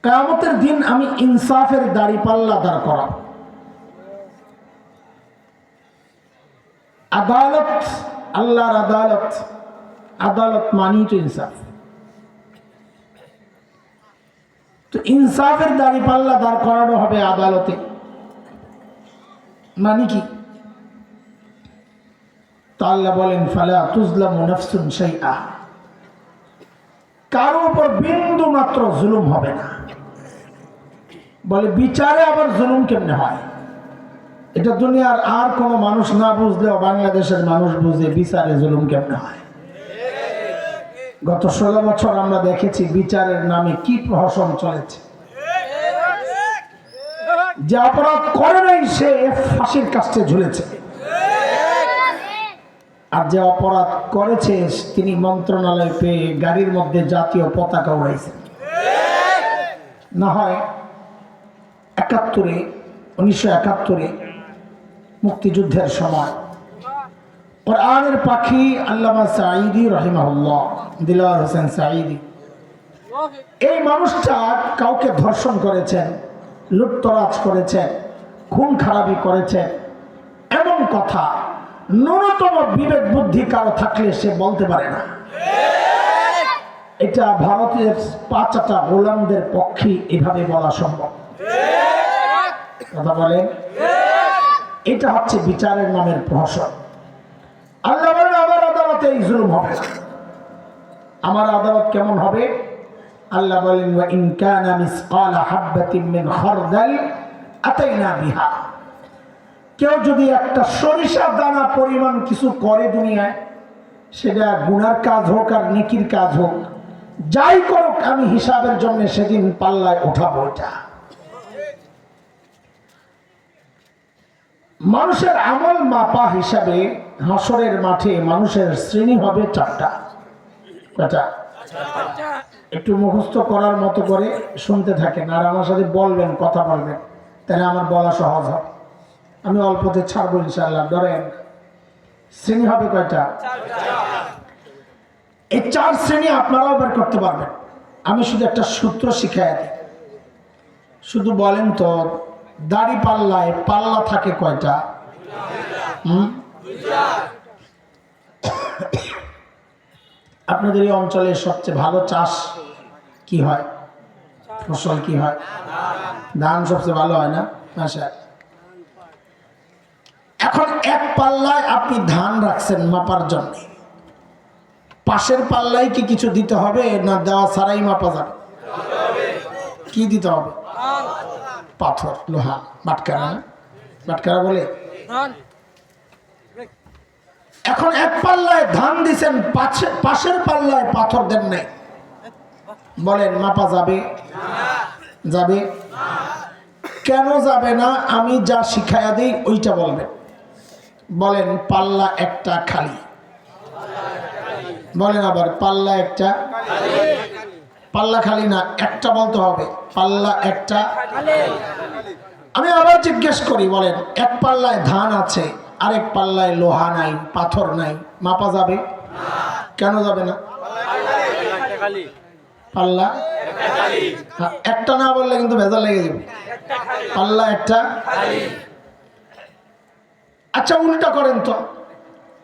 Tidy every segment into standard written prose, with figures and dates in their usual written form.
কিয়ামতের দিন আমি ইনসাফের দাড়িপাল্লা দাঁড় করাব। আদালত, আল্লাহর আদালত, আদালত মানি তো ইনসাফ। তো ইনসাফের দাড়িপাল্লা দাঁড় করানো হবে আদালতে, মানে কি? তা আল্লাহ বলেন ফালা তুজলামু নাফসুন শাইআ, কারো উপর বিন্দু মাত্র জুলুম হবে না। বলে বিচারে আবার জুলুম কেমনে হয়? এটা দুনিয়ার আর কোন মানুষ না বুঝলেও বাংলাদেশের মানুষ বুঝে বিচারে জুলুম কেমনে হয়। গত 16 বছর আমরা দেখেছি বিচারের নামে কি প্রহসন চলেছে। যে অপরাধ করে নাই সে ফাঁসির কাস্টে ঝুলেছে, আর যে অপরাধ করেছে তিনি মন্ত্রণালয় পেয়ে গাড়ির মধ্যে জাতীয় পতাকা উড়াইছেন। না হয় 1971 মুক্তিযুদ্ধের সময় কোরআনের পাখি আল্লামা সাঈদী রাহিমাহুল্লাহ, দিলওয়ার হোসেন সাঈদী, এই মানুষটা কাউকে ধর্ষণ করেছেন, লুটতরাজ করেছেন, খুন খারাপি করেছেন, এমন কথা ন্যূনতম বিবেক বুদ্ধি কারো থাকলে সে বলতে পারে না। এটা ভারতের 5টা গোলামদের পক্ষে এভাবে বলা সম্ভব। কথা বলেন, এটা হচ্ছে বিচারের নামের প্রহসন। আল্লাহ বলেন আমার আদালতে এই জুলুম হবে না। আমার আদালত কেমন হবে? আল্লাহ বলেন ওয়া ইন কানা মিসকালা হাববাতিন মিন খারদাল আতাইনা বিহা, কেউ যদি একটা সরিষা দানা পরিমাণ কিছু করে দুনিয়ায়, সেটা গুনার কাজ হোক আর নেকির কাজ হোক, যাই করুক আমি হিসাবের জন্য সেদিন পাল্লায় উঠাবো। এটা মানুষের আমল মাপা হিসাবে হাসরের মাঠে মানুষের শ্রেণী হবে 4টা। কয়টা? একটু মুখস্থ করার মতো করে শুনতে থাকেন আর আমার সাথে বলবেন, কথা বলবেন, তাহলে আমার বলা সহজ হবে। আমি অল্পতে ছাড়বো ইনশাআল্লাহ, ডরেন। শ্রেণী হবে কয়টা? এই 4 শ্রেণী আপনারাও বের করতে পারবেন। আমি শুধু একটা সূত্র শিখাই দিই। শুধু বলেন তো, দাড়ি পাল্লায় পাল্লা থাকে কয়টা? আপনাদের এই অঞ্চলে সবচেয়ে ভালো চাষ কি হয়? ফসল কি হয়? ধান সবচেয়ে ভালো হয় না? আচ্ছা, এখন এক পাল্লায় আপনি ধান রাখছেন মাপার জন্য, পাশের পাল্লায় কি কিছু দিতে হবে না দেওয়া ছাড়াই মাপা যাবে? কি দিতে হবে? পাথর, লোহা, বাটখারা, বাটখারা বলে। এখন এক পাল্লায় ধান দিছেন, পাশের পাল্লায় পাথর দেন নাই, বলেন মাপা যাবে? যাবে? কেন যাবে না? আমি যা শিখাইয়া দিই ওইটা বলবেন। বলেন পাল্লা একটা খালি, বলেন আবার পাল্লা একটা। পাল্লা খালি না, একটা বলতে হবে, পাল্লা একটা। আমি আবার জিজ্ঞেস করি, বলেন এক পাল্লায় ধান আছে, আরেক পাল্লায় লোহা নাই, পাথর নাই, মাপা যাবে? কেন যাবে না? পাল্লা একটা না বললে কিন্তু ভেজাল লেগে যাবে। পাল্লা একটা। আচ্ছা উল্টা করেন তো,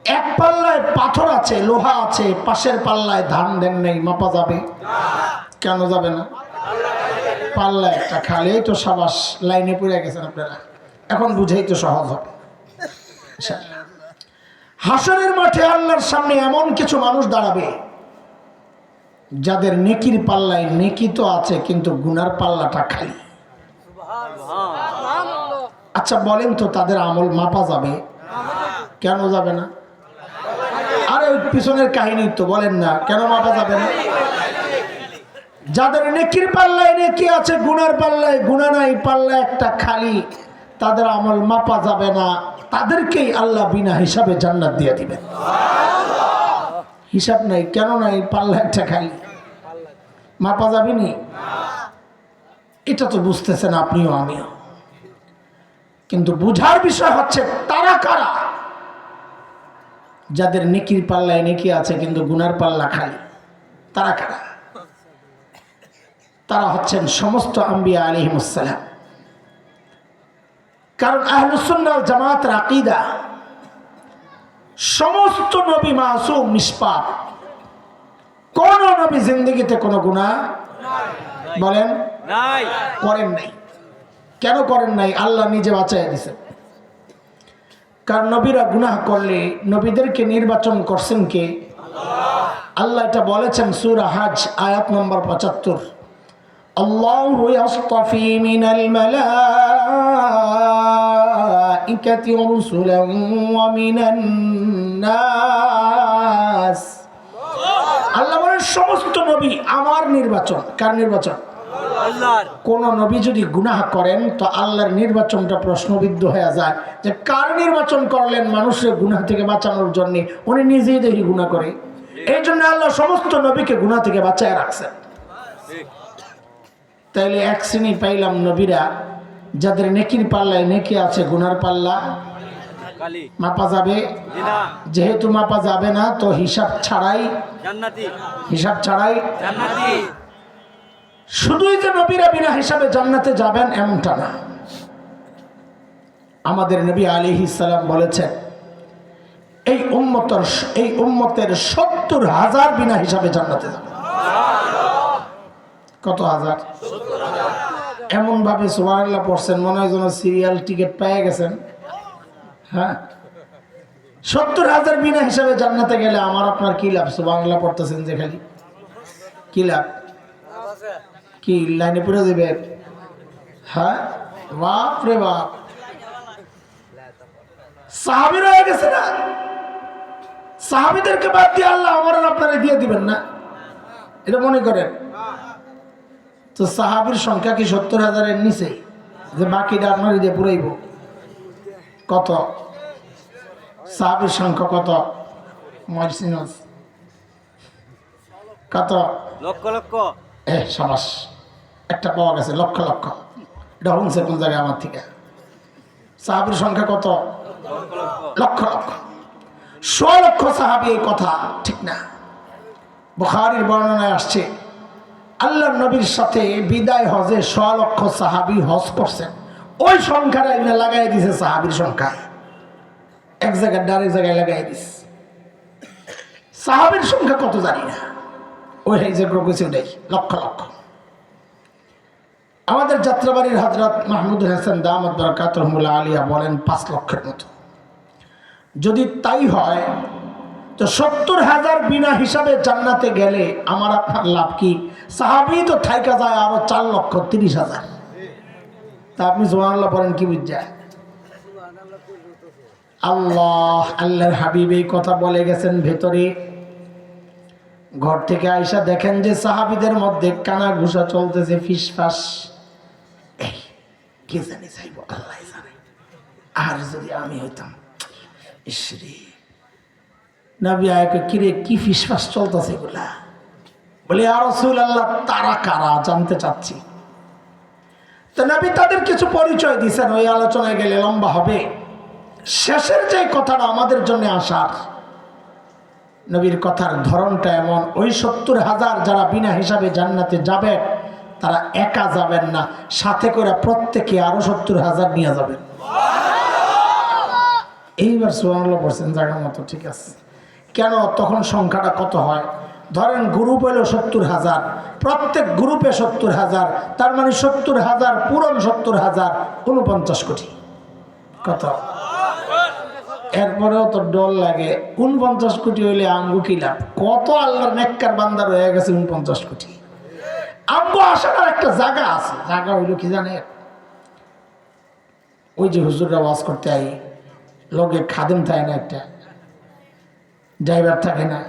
এক পাল্লায় পাথর আছে, লোহা আছে, পাশের পাল্লায় ধান দেন নেই, মাপা যাবে? কেন যাবে না? পাল্লা একটা খালি। এই তো সাবাস, লাইনে পড়ে গেছেন আপনারা, এখন বুঝাই তো সহজ হবে। হাসরের মাঠে আল্লাহর সামনে এমন কিছু মানুষ দাঁড়াবে যাদের নেকির পাল্লায় নেকি তো আছে কিন্তু গুনার পাল্লাটা খালি। আচ্ছা বলেন তো, তাদের আমল মাপা যাবে? কেন যাবে না? আরে ওই পিছনের কাহিনী তো বলেন না, কেন মাপা যাবে না? যাদের নেকির পাল্লায় নেকি আছে, গুনার পাল্লায় গুনাহ নাই, পাল্লা একটা খালি, তাদের আমল মাপা যাবে না। তাদেরকেই আল্লাহ বিনা হিসাবে জান্নাত দিয়ে দিবেন। হিসাব নাই, কেন নাই? পাল্লা একটা খালি, মাপা যাবে নি? এটা তো বুঝতেছেন আপনিও আমিও, কিন্তু বুঝার বিষয় হচ্ছে তারা কারা যাদের নেকির পাল্লায় নেকি আছে কিন্তু গুনার পাল্লা খালি। তারা কারা? তারা হচ্ছেন সমস্ত আম্বিয়া আলাইহিমুস সালাম। কারণ আহলুস সুন্নাহ ওয়াল জামাতের আকীদা সমস্ত নবী মাসুম নিষ্পাপ, কোন নবী জিন্দেগিতে কোনো গুনাহ বলেন নাই করেন নাই। কেন করেন নাই? আল্লাহ নিজে বাঁচাইয়া দিয়েছেন। কারণ নবীরা গুনাহ করলে নবীদেরকে নির্বাচন করছেন কে? আল্লাহ এটা বলেছেন সূরা হজ আয়াত নম্বর 75, আল্লাহু ইয়াসতাফি মিনাল মালাইকাতি রুসুলান ওয়া মিনান নাস। আল্লাহ বলেন সমস্ত নবী আমার নির্বাচন। কার নির্বাচন? আল্লাহর। কোন নবী যদি গুনাহ করেন তো আল্লাহর নির্বাচনটা প্রশ্নবিদ্ধ হয়ে যায় যে কার নির্বাচন করলেন মানুষের গুনাহ থেকে বাঁচানোর জন্য? উনি নিজেই দেখি গুনাহ করে। এই জন্য আল্লাহ সমস্ত নবীকে গুনাহ থেকে বাঁচায় রাখছেন। তাইলে এক শ্রেণী পাইলাম নবীরা যাদের নেকির পাল্লায় নেকি আছে, গুনার পাল্লা মাপা যাবে। যেহেতু মাপা যাবে না তো হিসাব ছাড়াই জান্নাতি, হিসাব ছাড়াই জান্নাতি। শুধুই যে নবীরা বিনা হিসাবে জান্নাতে যাবেন এমনটা না। আমাদের নবী আলাইহিস সালাম বলেছেন এই উম্মতের ৭০,০০০ বিনা হিসাবে জান্নাতে যাবে। কত হাজার? এমন ভাবে সুবহানাল্লাহ পড়ছেন মনে হয় যেন সিরিয়াল টিকিট পেয়ে গেছেন। হ্যাঁ, ৭০,০০০ বিনা হিসাবে জান্নাতে গেলে আমার আপনার কি লাভ? সুবহানাল্লাহ পড়তেছেন যে খালি কি লাভ? কি লাইনে পড়ে যাবে? হ্যাঁ, বাপ রে বাপ, সাহাবীরা হয়ে গেছে না। সাহাবীদেরকে বাদ দিয়ে আল্লাহ আমার আপনারা দিয়ে দিবেন না, এটা মনে করেন? তো সাহাবীর সংখ্যা কি ৭০,০০০-এর নিচে যে বাকিটা আপনার দিয়ে পুরাইব? কত সাহাবীর সংখ্যা? কত কত? লক্ষ লক্ষ। সাবাস, একটা পাওয়া গেছে, লক্ষ লক্ষ। এটা শুনছে কোন জায়গায় আমার থেকে? সাহাবীর সংখ্যা কত? লক্ষ লক্ষ। ১০০ লক্ষ সাহাবী, এই কথা ঠিক না। বুখারীর বর্ণনায় আসছে আল্লাহর নবীর সাথে বিদায় হজে ১০০ লক্ষ সাহাবী হজ করছেন। ওই সংখ্যাটা এনে লাগাই দিছে সাহাবীর সংখ্যা, এক জায়গায় আরেক জায়গায় লাগাই দিস। সাহাবীর সংখ্যা কত জানি না, ওই যে কিছু নেই, লক্ষ লক্ষ। আমাদের যাত্রাবাড়ির হযরত মাহমুদুল হাসান দামাত বারাকাতুহুল আলিয়া বলেন ৫ লক্ষের মতো। যদি তাই হয় তো ৭০,০০০ বিনা হিসাবে জান্নাতে গেলে আমার আপনার লাভ কি? সাহাবী তো থাইকা যায় আরো ৪,৩০,০০০। তা আপনি সুবহানাল্লাহ বলেন কি বুঝ যায়? আল্লাহর হাবিব এই কথা বলে গেছেন ভেতরে। ঘর থেকে আইসা দেখেন যে সাহাবীদের মধ্যে কানা ঘুষা চলতেছে, ফিসফাস। কে জানি চাইব, আল্লাহ জানে। আর যদি আমি হইতাম, ইসরে নবী আয়াকে কিরে কি ফিসফাস চলতেছে এগুলা? বলে ইয়া রাসূলুল্লাহ তারা কারা জানতে চাচ্ছি। তো নবী তাদের কিছু পরিচয় দিয়েছেন, ওই আলোচনায় গেলে লম্বা হবে। শেষের যে কথাটা আমাদের জন্য আসার, নবীর কথার ধরনটা এমন, ওই ৭০,০০০ যারা বিনা হিসাবে জান্নাতে যাবেন তারা একা যাবেন না, সাথে করে প্রত্যেকে আরো ৭০,০০০ নিয়ে যাবেন। এইবার সুবহানাল্লাহ বলছেন জায়গার মতো, ঠিক আছে। কেন? তখন সংখ্যাটা কত হয়? ধরেন গ্রুপ হলো ৭০,০০০, প্রত্যেক গ্রুপে ৭০,০০০, তার মানে ৭০,০০০ পূরণ ৭০,০০০, ৪৯ কোটি। কত? এরপরেও তো ডর লাগে, ৪৯ কোটি হইলে আমগো কি লাভ? কত আল্লাহর নেককার বান্দা রয়ে গেছে ৪৯ কোটি। আমগো আসার একটা জায়গা আছে, জায়গা হইল কি জানে? ওই যে হুজুররা ওয়াজ করতে আই, লগে খাদেম থাকে না, একটা ড্রাইভার থাকে না?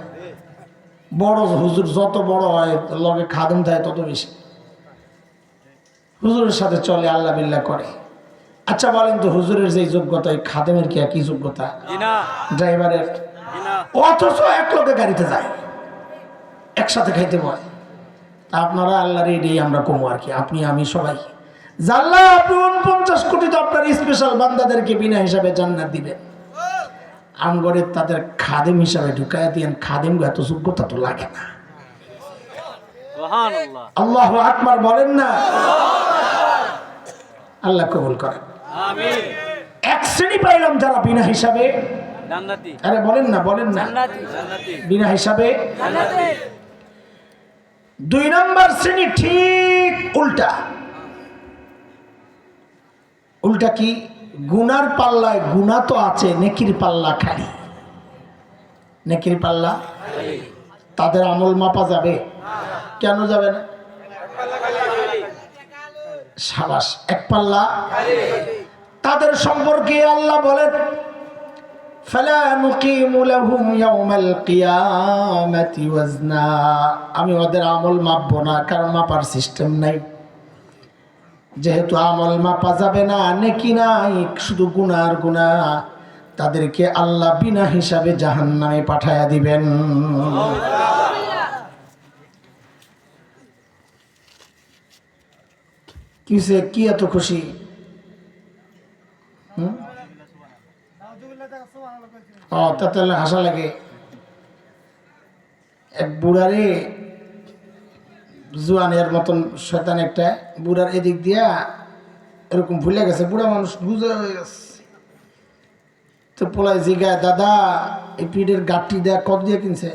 বড় হুজুর যত বড় হয় লগে খাদেম থাকে তত বেশি। হুজুরের সাথে চলে, আল্লাহ বিল্লাহ করে। আচ্ছা বলেন তো, হুজুরের যে যোগ্যতা, এই খাদেমের কি একই যোগ্যতা ড্রাইভারের? অথচ এক লোকে গাড়িতে যায়, একসাথে খাইতে বয়। আপনারা আল্লাহর এটাই আমরা কমো আর কি, আপনি আমি সবাই জানলা। আপনি ৪৯ কোটি তো আপনার স্পেশাল বান্দাদেরকে বিনা হিসাবে জান্নাত দিবেন। আমগরে তাদের খাদেম হিসাবে ঢুকাইয়া দিয়েন। খাদেম এত যোগ্যতা তো লাগে না। সুবহানাল্লাহ। আল্লাহু আকবার বলেন না। আল্লাহ কবুল করেন। আমিন। এক শ্রেণী পাইলাম যারা বিনা হিসাবে, জান্নাতি। আরে বলেন না, বলেন না, জান্নাতি। জান্নাতি। বিনা হিসাবে। জান্নাতি। দুই নম্বর শ্রেণী ঠিক উল্টা। উল্টা কি? গুনার পাল্লায় গুনাহ তো আছে, নেকির পাল্লা খালি। নেকির পাল্লা তাদের আমল মাপা যাবে? কেন যাবে না? সাবাস, এক পাল্লা। তাদের সম্পর্কে আল্লাহ বলেন ফালা নুকিমু লাহুম ইয়াওমাল কিয়ামাতি ওয়াজনা। আমি ওদের আমল মাপবো না, কারণ মাপার সিস্টেম নাই। যেহেতু আমল মাপা যাবে না, নেকি নাই, শুধু গুনাহ আর গুনাহ, তাদেরকে আল্লাহ বিনা হিসাবে জাহান্নামে পাঠায়া দিবেন। কিসে কি এত খুশি? ও তাতে হাসা লাগে। এক বুড়ারে, জুয়ানের মতন শয়তান একটা, বুড়ার এদিক দিয়া এরকম ভুলে গেছে, বুড়া মানুষ বুঝে হয়ে গেছে। তো পোলায় জিগায়, দাদা এই পিঠের গাঠটি দেয়া কত দিয়ে কিনছে?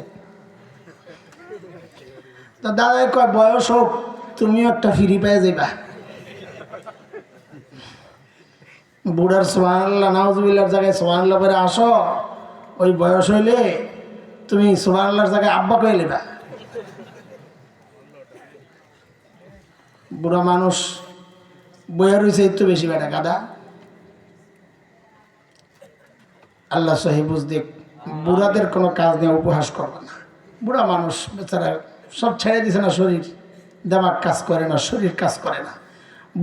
তা দাদাই কয়, বয়স হোক, তুমিও একটা ফ্রি পেয়ে যাইবা। বুড়ার সুবহানাল্লাহ নাউজুবিল্লাহর জায়গায় সুবহানাল্লাহ করে আসো, ওই বয়স হইলে তুমি সুবহানাল্লাহর জায়গায় আব্বা কয়ে নেবা। বুড়া মানুষ বইয়া রয়েছে একটু বেশি বেটা গাদা। আল্লাহ সহি বুঝ দেখ, বুড়াদের কোনো কাজ নিয়ে উপহাস করবে না। বুড়া মানুষ বেচারা সব ছেড়ে দিছে না, শরীর দেমাগ কাজ করে না, শরীর কাজ করে না,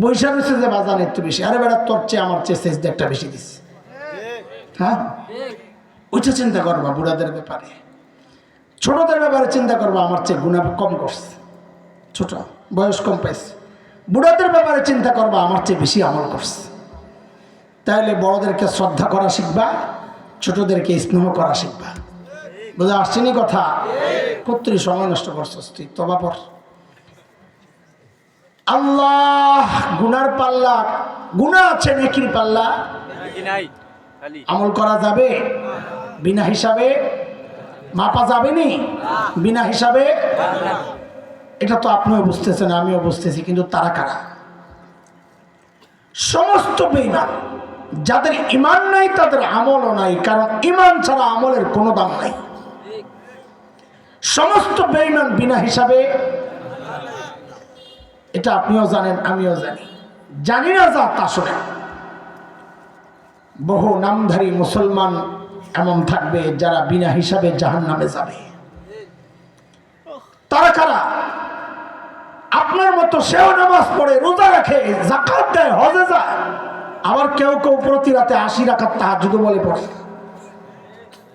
বৈশা রয়েছে যে বাজান একটু বেশি। আরে বেটা তোর চেয়ে আমার চেয়ে সেজ একটা বেশি দিস। হ্যাঁ, ওইটা চিন্তা করবা বুড়াদের ব্যাপারে। ছোটদের ব্যাপারে চিন্তা করবা, আমার চেয়ে গুনাহ কম করছে, ছোট বয়স কম পাইছে। বুড়াদের ব্যাপারে চিন্তা করবা, আমার চেয়ে বেশি আমল করছে। তাহলে বড়দেরকে শ্রদ্ধা করা শিখবা, ছোটদেরকে স্নেহ করা শিখবা। বুঝে আসছেনি কথা? কত্রি সময় নষ্ট করছস তুই, তবা পর। আল্লাহ গুনার পাল্লা, গুনাহ আছে, নেকির পাল্লা নাকি নাই খালি আমল করা যাবে? বিনা হিসাবে মাপা যাবে নি? বিনা হিসাবে। এটা তো আপনিও বুঝতেছেন, আমিও বুঝতেছি, কিন্তু তারা কারা? সমস্ত বেঈমান। যাদের ঈমান নাই তাদের আমলও নাই, কারণ ঈমান ছাড়া আমলের কোনো দাম নাই। সমস্ত বেঈমান বিনা হিসাবে। এটা আপনিও জানেন, আমিও জানি। জানি না যা তা শুনে, বহু নামধারী মুসলমান এমন থাকবে যারা বিনা হিসাবে জাহান্নামে যাবে। তারা কারা? আপনার মতো সেও নামাজ পড়ে, রোজা রাখে, যাকাত দেয়, হজে যায়, আবার কেউ কেউ প্রতি রাতে 80 রাকাত তাহাজ্জুদ বলে পড়ে,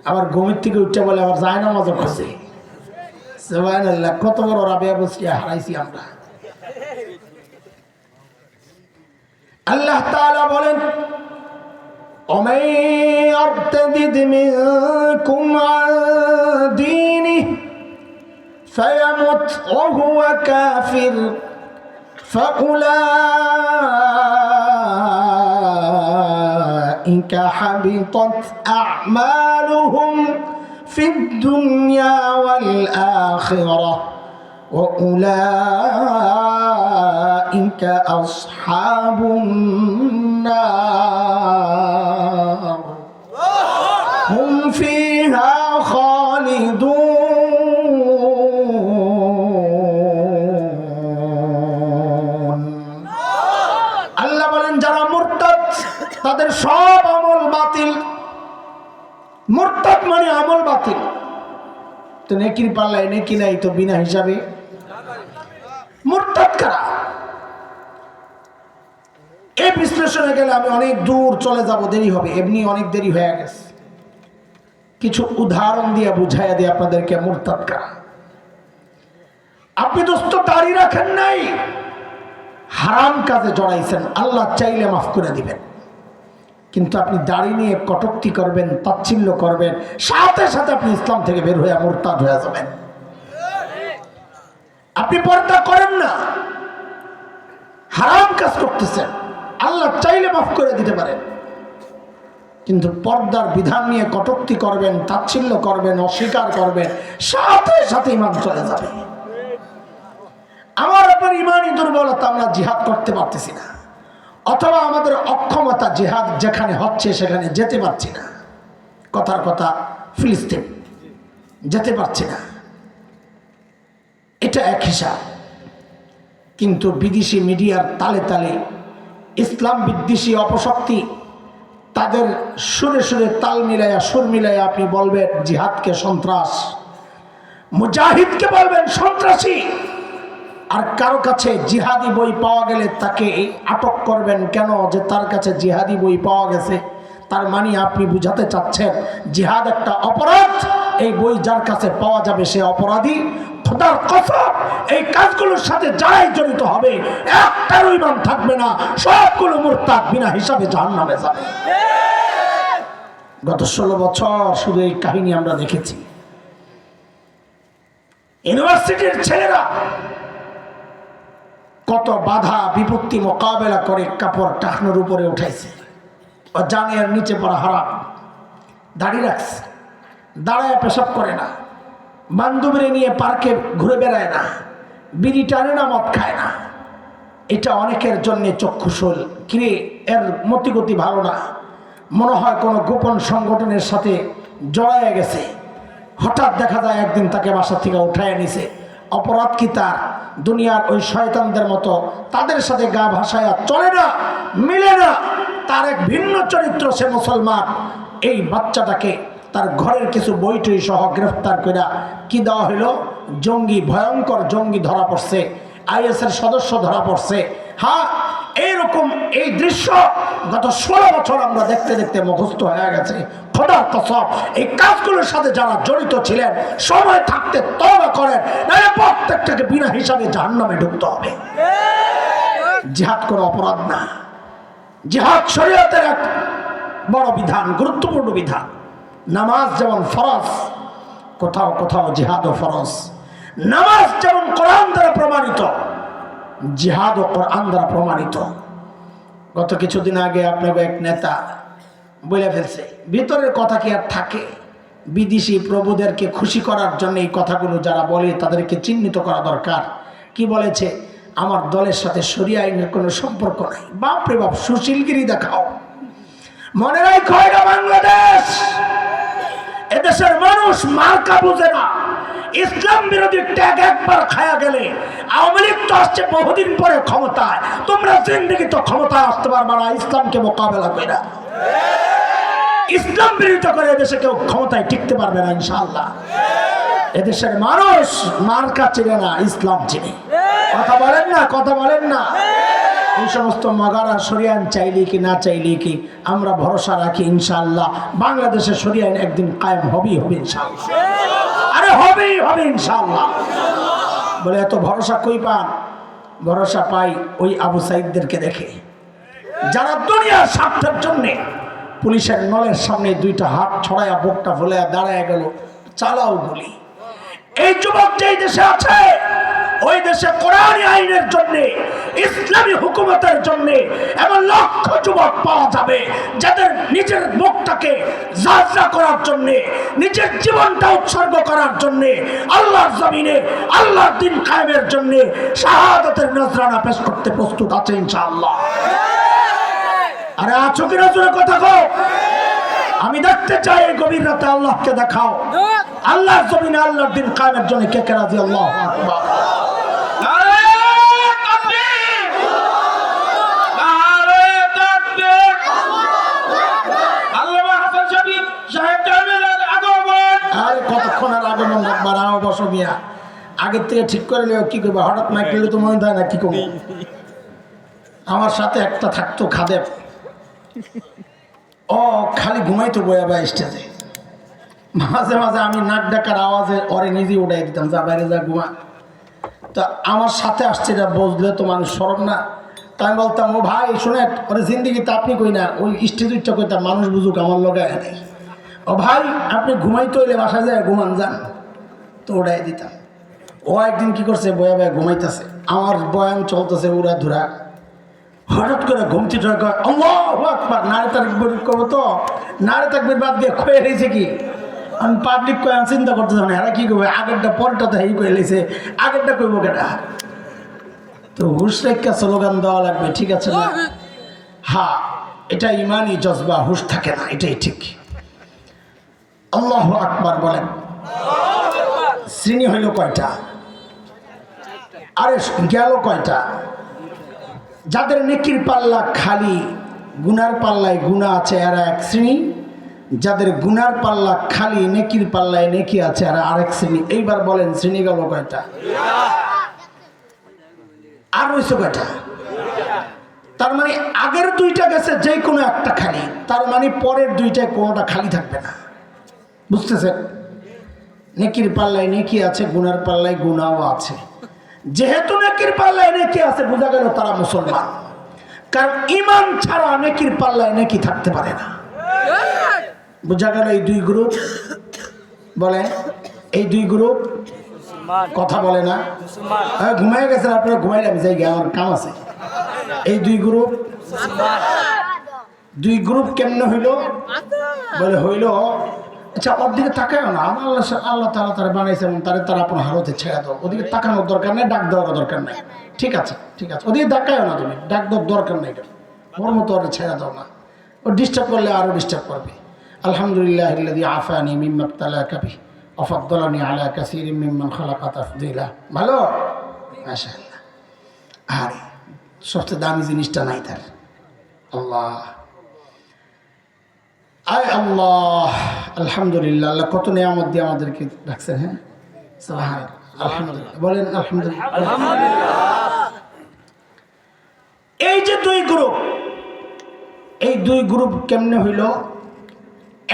আবার ঘুমের থেকে উঠে বলে আবার যায় নামাজও খোঁজে। সুবহানাল্লাহ, কত বড় রাবিয়া বসিয়া হারাইছি আমরা। আল্লাহ তাআলা বলেন ومن يرتد منكم عن دينه فيمت وهو كافر فأولئك حبطت أعمالهم في الدنيا والآخرة وأولئك أصحاب النار هم فيها خالدون। আল্লাহ বলেন যারা মুরতাদ তাদের সব আমল বাতিল। মুরতাদ মানে আমল বাতিল। তো নেকির পাল্লায় নেকি নাই, তো বিনা হিসাবে মুরতাদ কারা? এই বিশ্লেষণে গেলে আমি অনেক দূর চলে যাব, দেরি হবে, এমনি অনেক দেরি হয়ে গেছে। কিছু উদাহরণ দিয়ে বুঝাইয়া দিয়ে আপনাদেরকে মুরতাদ কারা। আপনি দোস্ত দাড়ি রাখেন নাই, হারাম কাজে জড়াইছেন, আল্লাহ চাইলে মাফ করে দিবেন, কিন্তু আপনি দাড়ি নিয়ে কটূক্তি করবেন, তাচ্ছিল্য করবেন, সাথে সাথে আপনি ইসলাম থেকে বের হয়ে মুরতাদ হয়ে যাবেন। আপনি পর্দা করেন না, হারাম কাজ করতেছেন, আল্লাহ চাইলে মাফ করে দিতে পারেন, কিন্তু পর্দার বিধান নিয়ে কটূক্তি করবেন, তাচ্ছিল্য করবেন, অস্বীকার করবেন, সাথে সাথে ঈমান চলে যাবে। আমার আপনার ইমানই দুর্বলতা, আমরা জিহাদ করতে পারতেছি না, অথবা আমাদের অক্ষমতা, জিহাদ যেখানে হচ্ছে সেখানে যেতে পারছি না। কথার কথা, ফিলিস্তিন যেতে পারছি না, এটা এক হিসাব। কিন্তু বিদেশি মিডিয়ার তালে তালে ইসলাম বিদ্বেষী অপশক্তি তাদের সুরে সুরে তাল মিলাইয়া, সুর মিলাইয়া আপনি বলবেন জিহাদকে সন্ত্রাস, মুজাহিদকে বলবেন সন্ত্রাসী। আর কারো কাছে জিহাদি বই পাওয়া গেলে তাকে আটক করবেন কেন? যে তার কাছে জিহাদি বই পাওয়া গেছে, তার মানে আপনি বুঝাতে চাচ্ছেন জিহাদ একটা অপরাধ, এই বই যার কাছে পাওয়া যাবে সে অপরাধী। খোদার কসম, এই কাজগুলোর সাথে যারাই জড়িত হবে একটারও ঈমান থাকবে না, সবগুলো মুরতাদ, বিনা হিসাবে জাহান্নামে যাবে। গত 16 বছর শুধু এই কাহিনী আমরা দেখেছি। ইউনিভার্সিটির ছেলেরা কত বাধা বিপত্তি মোকাবেলা করে কাপড় টাকনোর উপরে উঠাইছে, ও জানের নিচে পড়া হারাম, দাড়ি রাখছে, দাঁড়ায় পেশাব করে না, বান্ধবীরে নিয়ে পার্কে ঘুরে বেড়ায় না, বিড়ি টানে না, মদ খায় না। এটা অনেকের জন্য চক্ষুশূল, কিরে এর মতিগতি ভালো না, মনে হয় কোনো গোপন সংগঠনের সাথে জড়ায় গেছে। হঠাৎ দেখা যায় একদিন তাকে বাসা থেকে উঠায় নিছে। অপরাধ কি তার? দুনিয়ার ওই শয়তানদের মতো তাদের সাথে গা ভাসায়া চলে না, মিলে না। তার এক ভিন্ন চরিত্র, সে মুসলমান। এই বাচ্চাটাকে তার ঘরের কিছু বইটই সহ গ্রেফতার করে কি দেওয়া হইল? জঙ্গি, ভয়ঙ্কর জঙ্গি ধরা পড়ছে, আইএসের সদস্য ধরা পড়ছে। হ্যাঁ, এইরকম এই দৃশ্য গত 16 বছর আমরা দেখতে দেখতে মুখস্থ হয়ে গেছে। খোদার কসম, এই কাজগুলোর সাথে যারা জড়িত ছিলেন সময় থাকতে তওবা করেন, নাহলে প্রত্যেকটাকে বিনা হিসাবে জাহান্নামে ঢুকতে হবে। জিহাদ কোনো অপরাধ না, জিহাদ শরীয়তের এক বড় বিধান, গুরুত্বপূর্ণ বিধান। নামাজ যেমন ফরজ, কোথাও কোথাও জিহাদও ফরজ। নামাজ যেমন কোরআন দ্বারা প্রমাণিত, জিহাদও কোরআন দ্বারা প্রমাণিত। গত কিছুদিন আগে আপনাকে এক নেতা বলে ফেলছে, ভিতরের কথা কি আর থাকে? বিদেশি প্রভুদেরকে খুশি করার জন্য এই কথাগুলো যারা বলে তাদেরকে চিহ্নিত করা দরকার। কি বলেছে? আমার দলের সাথে শরিয়া আইনের কোনো সম্পর্ক নাই। বাপরে বাপ, সুশীলগিরি দেখাও। মনে রাখো, এটা বাংলাদেশ, এদেশের মানুষ মার্কা বুঝে না। ইসলাম বিরোধী ট্যাগ একবার খায়া গেলে, আওয়ামী লীগ তো আসছে বহুদিন পরে ক্ষমতায়, তোমরা জিন্দেগি তো ক্ষমতায় আসতে পারবে না ইসলামকে মোকাবেলা করে। ইসলাম বিরোধিতা করে এদেশে কেউ ক্ষমতায় টিকতে পারবে না ইনশাআল্লাহ। এদেশের মানুষ মার্কা চিনে না, ইসলাম চিনে। কথা বলেন না, কথা বলেন না। এই সমস্ত মগারা শরিয়ান চাইলে কি না চাইলে কি, আমরা ভরসা রাখি ইনশাআল্লাহ বাংলাদেশের শরিয়ান একদিন কায়েম হবেই হবে ইনশাআল্লাহ। আরে হবেই হবে ইনশাআল্লাহ। বলে এত ভরসা কই পান? ভরসা পাই ওই আবু সাইদদেরকে দেখে, যারা দুনিয়ার স্বার্থের জন্য পুলিশের নলের সামনে দুইটা হাত ছড়াইয়া বুকটা ফুলাইয়া দাঁড়ায় গেল, চালাও গুলি। এই যুবক যেই দেশে আছে, ওই দেশে কোরআনী আইনের জন্য, ইসলামী হুকুমতের জন্য এমন লক্ষ যুবক পাওয়া যাবে যাদের নিজের মুখটাকে জাজরা করার জন্য, নিজের জীবনটা উৎসর্গ করার জন্য, আল্লাহর জমিনে আল্লাহর দ্বীন কায়েমের জন্য শাহাদাতের নজরানা পেশ করতে প্রস্তুত আছে ইনশাআল্লাহ। আরে আছো কিনা জোরে কথা কও। আমি দেখতে চাই এই গভীর রাতে আল্লাহকে দেখাও, আল্লাহর জমিনে আল্লাহর দ্বীন কায়েমের জন্য কে কে রাজি? আল্লাহু আকবার। কতক্ষণ আর আগমন রাখবার? বসো মিয়া, আগের থেকে ঠিক করে নিও। কি করবে? হঠাৎ মাইক পেলে তো মনে হয় না কি করবো। আমার সাথে একটা থাকতো খাদেম, ও খালি ঘুমাইতো বয়া বা স্টেজে। মাঝে মাঝে আমি নাক ডাকার আওয়াজে ওরে নিজে উঠাই দিতাম, যা বাইরে যা ঘুমা। তা আমার সাথে আসছে, এটা বুঝলে তো মানুষ সরব না। তাই আমি বলতাম, ও ভাই শুনে, ওরে জিন্দিগিতে আপনি কই না, ওই স্টেজ উচ্চা কইতাম, মানুষ বুঝুক আমার লগে নেই। ও ভাই আপনি ঘুমাইতে হইলে বাসায় যায় ঘুমান যান, তো উঠাই দিতাম। ও একদিন কি করছে, বয়া বয়া ঘুমাইতেছে, আমার বয়ান চলতেছে উড়া ধুরা, হঠাৎ করে ঘুমতি কয় আল্লাহু আকবার, নারে তাকবীর করবো তো নারে তাকবীর বাদ দিয়ে খয়ে রয়েছে কি। আমি পাবলিক কয়ে চিন্তা করতেছি না, এরা কি করবে, আগেরটা পরেরটা তো হেই করে লেছে, আগেরটা কইব কেটা। তো হুশ রেখা স্লোগান দেওয়া লাগবে, ঠিক আছে না? হ্যাঁ, এটা ইমানই জজবা, হুশ থাকে না, এটাই ঠিক। আল্লাহু আকবার বলেন। শ্রেণী হইল কয়টা? আরে গেল কয়টা? যাদের নেকির পাল্লা খালি, গুনার পাল্লায় গুনাহ আছে এরা এক শ্রেণী, যাদের গুনার পাল্লা খালি নেকির পাল্লায় নেকি আছে এরা আরেক শ্রেণী। এইবার বলেন শ্রেণী গেল কয়টা? আর রয়েছে কয়টা? তার মানে আগের দুইটা গেছে, যে কোনো একটা খালি, তার মানে পরের দুইটায় কোনোটা খালি থাকবে না। বুঝতেছেন? নেকির পাল্লায় নেকি আছে, গুনার পাল্লায় গুনাও আছে। যেহেতু নেকির পাল্লায় নেকি আছে, বোঝা গেল তারা মুসলমান। কারণ ঈমান ছাড়া নেকির পাল্লায় নেকি থাকতে পারে না। বোঝা গেল এই দুই গ্রুপ। বলে এই দুই গ্রুপ কথা বলে না, ঘুমাই গেছেন আপনারা, ঘুমাইলে আমি যাই, আমার কাম আছে। এই দুই গ্রুপ কেমনে হইল? বলে হইল, আচ্ছা ওর দিকে তাকায় না, আল্লাহ তারা তারা বানাইছে এবং তারা আপনার হালতে ছেড়ে দাও, ওদিকে তাকানোর দরকার নেই, ডাক দেওয়ার দরকার নেই। ঠিক আছে, ঠিক আছে, ওদিকে তাকায় না, তুমি ডাক দেওয়ার দরকার নেই, ওর মতো ওরা ছেড়ে দাও না, ও ডিস্টার্ব করলে আরও ডিস্টার্ব করবে। আলহামদুলিল্লাহিল্লাযী আফানি মিম্মা ইবতালাকা বিহি ওয়া ফাদ্দালানি আলা কাসীরিম মিম্মান খালাকা তাফদীলা। ভালো, মাশাআল্লাহ। আরে সবচেয়ে দামি জিনিসটা নাই তার, আল্লাহ। আয় আল্লাহ, আলহামদুলিল্লাহ, আল্লাহ কত নিয়ামত দিয়ে আমাদেরকে রাখছেন। হ্যাঁ, সুবহানাল্লাহ, আলহামদুলিল্লাহ বলেন, আলহামদুলিল্লাহ। এই যে দুই গ্রুপ, এই দুই গ্রুপ কেমনে হইল?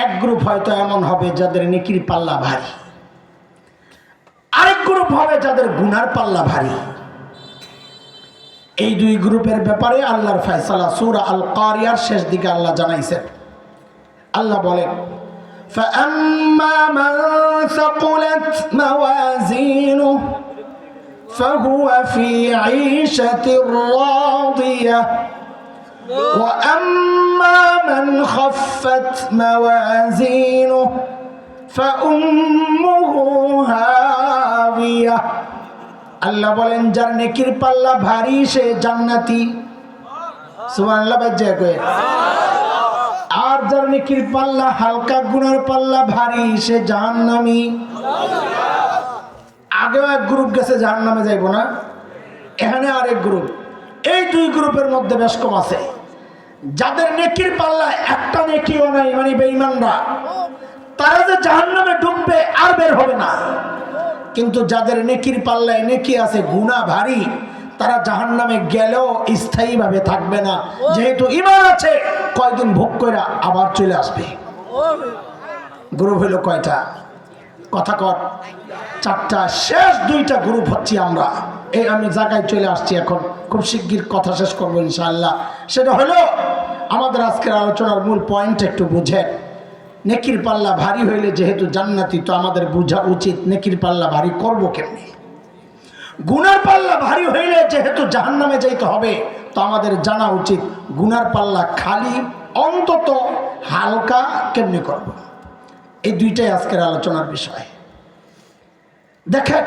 এক গ্রুপ হয়তো এমন হবে যাদের নেকির পাল্লা ভারী, আরেক গ্রুপ হবে যাদের গুনার পাল্লা ভারী। এই দুই গ্রুপের ব্যাপারে আল্লাহর ফয়সালা সূরা আল কারিয়ার শেষ দিকে আল্লাহ জানাইছেন। আল্লাহ বলেন, فَأَمَّا مَنْ ثَقُلَتْ مَوَازِينُهُ فَهُوَ فِي عِيشَةٍ رَاضِيَةٍ وَأَمَّا مَنْ خَفَّتْ مَوَازِينُهُ فَأُمُّهُ هَاوِيَةٌ। আল্লাহ বলেন, যার নেকির পাল্লা ভারী সে জান্নাতি। সুবহানাল্লাহ বাজ্জা কয়। আর যার নেকির পাল্লা হালকা, গুনার পাল্লা ভারী, সে জাহান্নামী। আগেও এক গ্রুপ গেছে জাহান্নামে, যাইব না? এখানে আরেক গ্রুপ। এই দুই গ্রুপের মধ্যে বেশ কম আছে। যাদের নেকির পাল্লা একটা নেকিও নাই, মানে বেঈমানরা, তারা যে জাহান্নামে ডুববে আর বের হবে না। কিন্তু যাদের নেকির পাল্লায় নেকি আছে, গুনাহ ভারী, তারা জাহান্নামে গেলেও স্থায়ীভাবে থাকবে না, যেহেতু ঈমান আছে, কয়দিন ভোগ করে আবার চলে আসবে। গ্রুপ হইল কয়টা? কথা কর, চারটা। শেষ দুইটা গ্রুপ হচ্ছে আমরা। এই আমি জায়গায় চলে আসছি, এখন খুব শিগগির কথা শেষ করবো ইনশাআল্লাহ। সেটা হলো আমাদের আজকের আলোচনার মূল পয়েন্ট, একটু বুঝেন। নেকির পাল্লা ভারী হইলে যেহেতু জান্নাতি, তো আমাদের বোঝা উচিত নেকির পাল্লা ভারী করব কেমনি। গুনার পাল্লা ভারী হইলে যেহেতু জাহান্নামে যাইতে হবে, তো আমাদের জানা উচিত গুনার পাল্লা খালি, অন্তত হালকা কেমনি করব। এই দুইটাই আজকের আলোচনার বিষয়। দেখেন,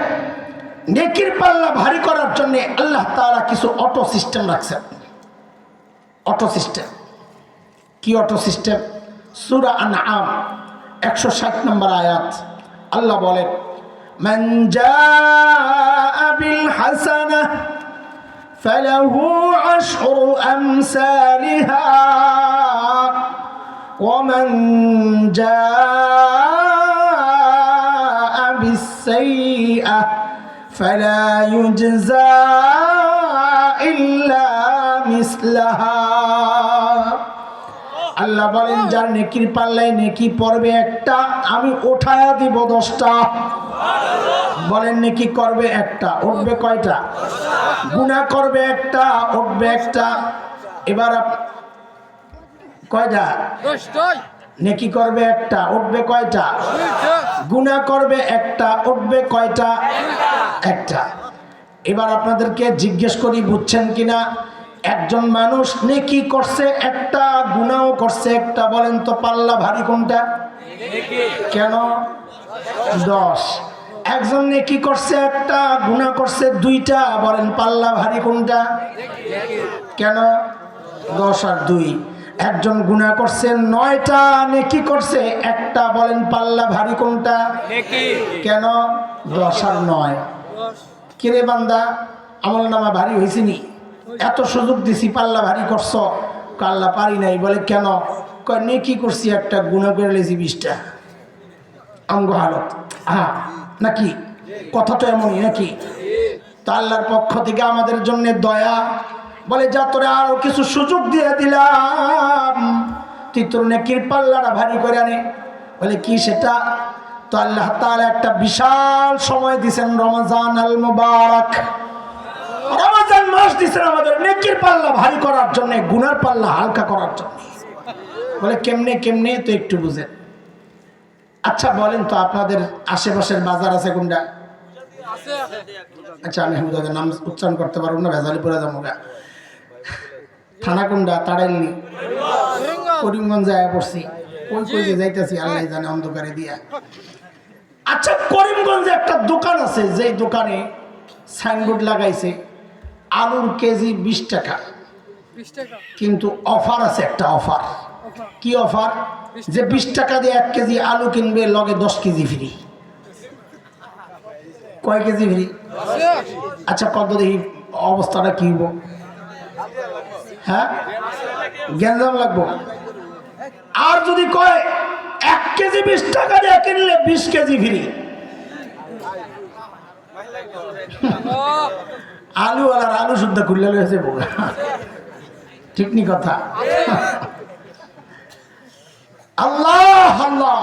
নেকির পাল্লা ভারী করার জন্য আল্লাহ তাআলা কিছু অটো সিস্টেম রাখছেন। অটো সিস্টেম কি? অটো সিস্টেম সূরা আনআম 160 নম্বর আয়াত। আল্লাহ বলেন, মান জাআ বিল হাসানাহ ফালাহু আশরু আমসালিহা ওয়া মান জাআ বিস সাইয়্যাহ ফালা ইউজজা ইল্লা মিসলাহা। আল্লাহ বলেন, যার নেকির পাল্লায় নেকি পড়বে একটা, আমি উঠায়া দিব 10টা। বলেন, নেকি করবে একটা, উঠবে কয়টা? গুনাহ করবে একটা, উঠবে একটা। এবার কয়টা? নেকি করবে একটা, উঠবে কয়টা? গুনাহ করবে একটা, উঠবে কয়টা? একটা। এবার আপনাদেরকে জিজ্ঞেস করি, বুঝছেন কিনা? একজন মানুষ নেকি করছে একটা, গুনাহ করছে একটা, বলেন তো পাল্লা ভারী কোনটা? কেন? 10। একজন নেকি করছে একটা, গুনাহ করছে দুইটা, বলেন পাল্লা ভারী কোনটা? কেন? 10 আর 2। একজন গুনাহ করছে 9টা, নেকি করছে একটা, বলেন পাল্লা ভারী কোনটা? কেন? 10 আর 9। কিরে বান্দা, আমল নামা ভারী হয়েছে নি? এত সুযোগ দিছি, পাল্লা ভারী করছ। আল্লাহ পারি নাই। বলে কেন? কয় নেকি করছি একটা, গুনাহ করে লেছি 20টা। আমগো হালত হ্যাঁ নাকি? কথা তো এমনই নাকি? তা আল্লাহর পক্ষ থেকে আমাদের জন্য দয়া, বলে যা তোরে আরো কিছু সুযোগ দিয়ে দিলাম, তুই তোর নেকির পাল্লাটা ভারী করে আনে। বলে কি সেটা? তো আল্লাহ তাআলা একটা বিশাল সময় দিয়েছেন, রমজান আল মুবারক। রমজান মাস দিয়েছেন আমাদের নেকির পাল্লা ভারী করার জন্য, গুনার পাল্লা হালকা করার জন্য। বলে কেমনে কেমনে? তো একটু বুঝেন। আচ্ছা বলেন তো, আপনাদের আশেপাশের বাজার আছে কোনটা? আচ্ছা আমি হুদাকে নাম উচ্চারণ করতে পারবো না, ভেজালি পড়ে যাবো। থানা কোনটা? তাড়াইনি, করিমগঞ্জ যায় পড়ছি। ওই কই যে যাইতেছি আল্লাহ জানে, অন্ধকারে দিয়া। আচ্ছা করিমগঞ্জে একটা দোকান আছে, যে দোকানে সাইনবোর্ড লাগাইছে আলুর কেজি 20 টাকা, কিন্তু অফার আছে একটা। অফার কি অফার? যে 20 টাকা দিয়ে 1 কেজি আলু কিনবে, লগে 10 কেজি ফ্রি। কয় কেজি ফ্রি? আচ্ছা কত দেখি অবস্থাটা কি হবো? হ্যাঁ গ্যাঞ্জাম লাগবো। আর যদি কয় 1 কেজি 20 টাকা দিয়ে কিনলে 20 কেজি ফ্রি, আলু আর আলু শুদ্ধ খুললে হয়েছে বোকা। ঠিক নি কথা? আল্লাহ আল্লাহ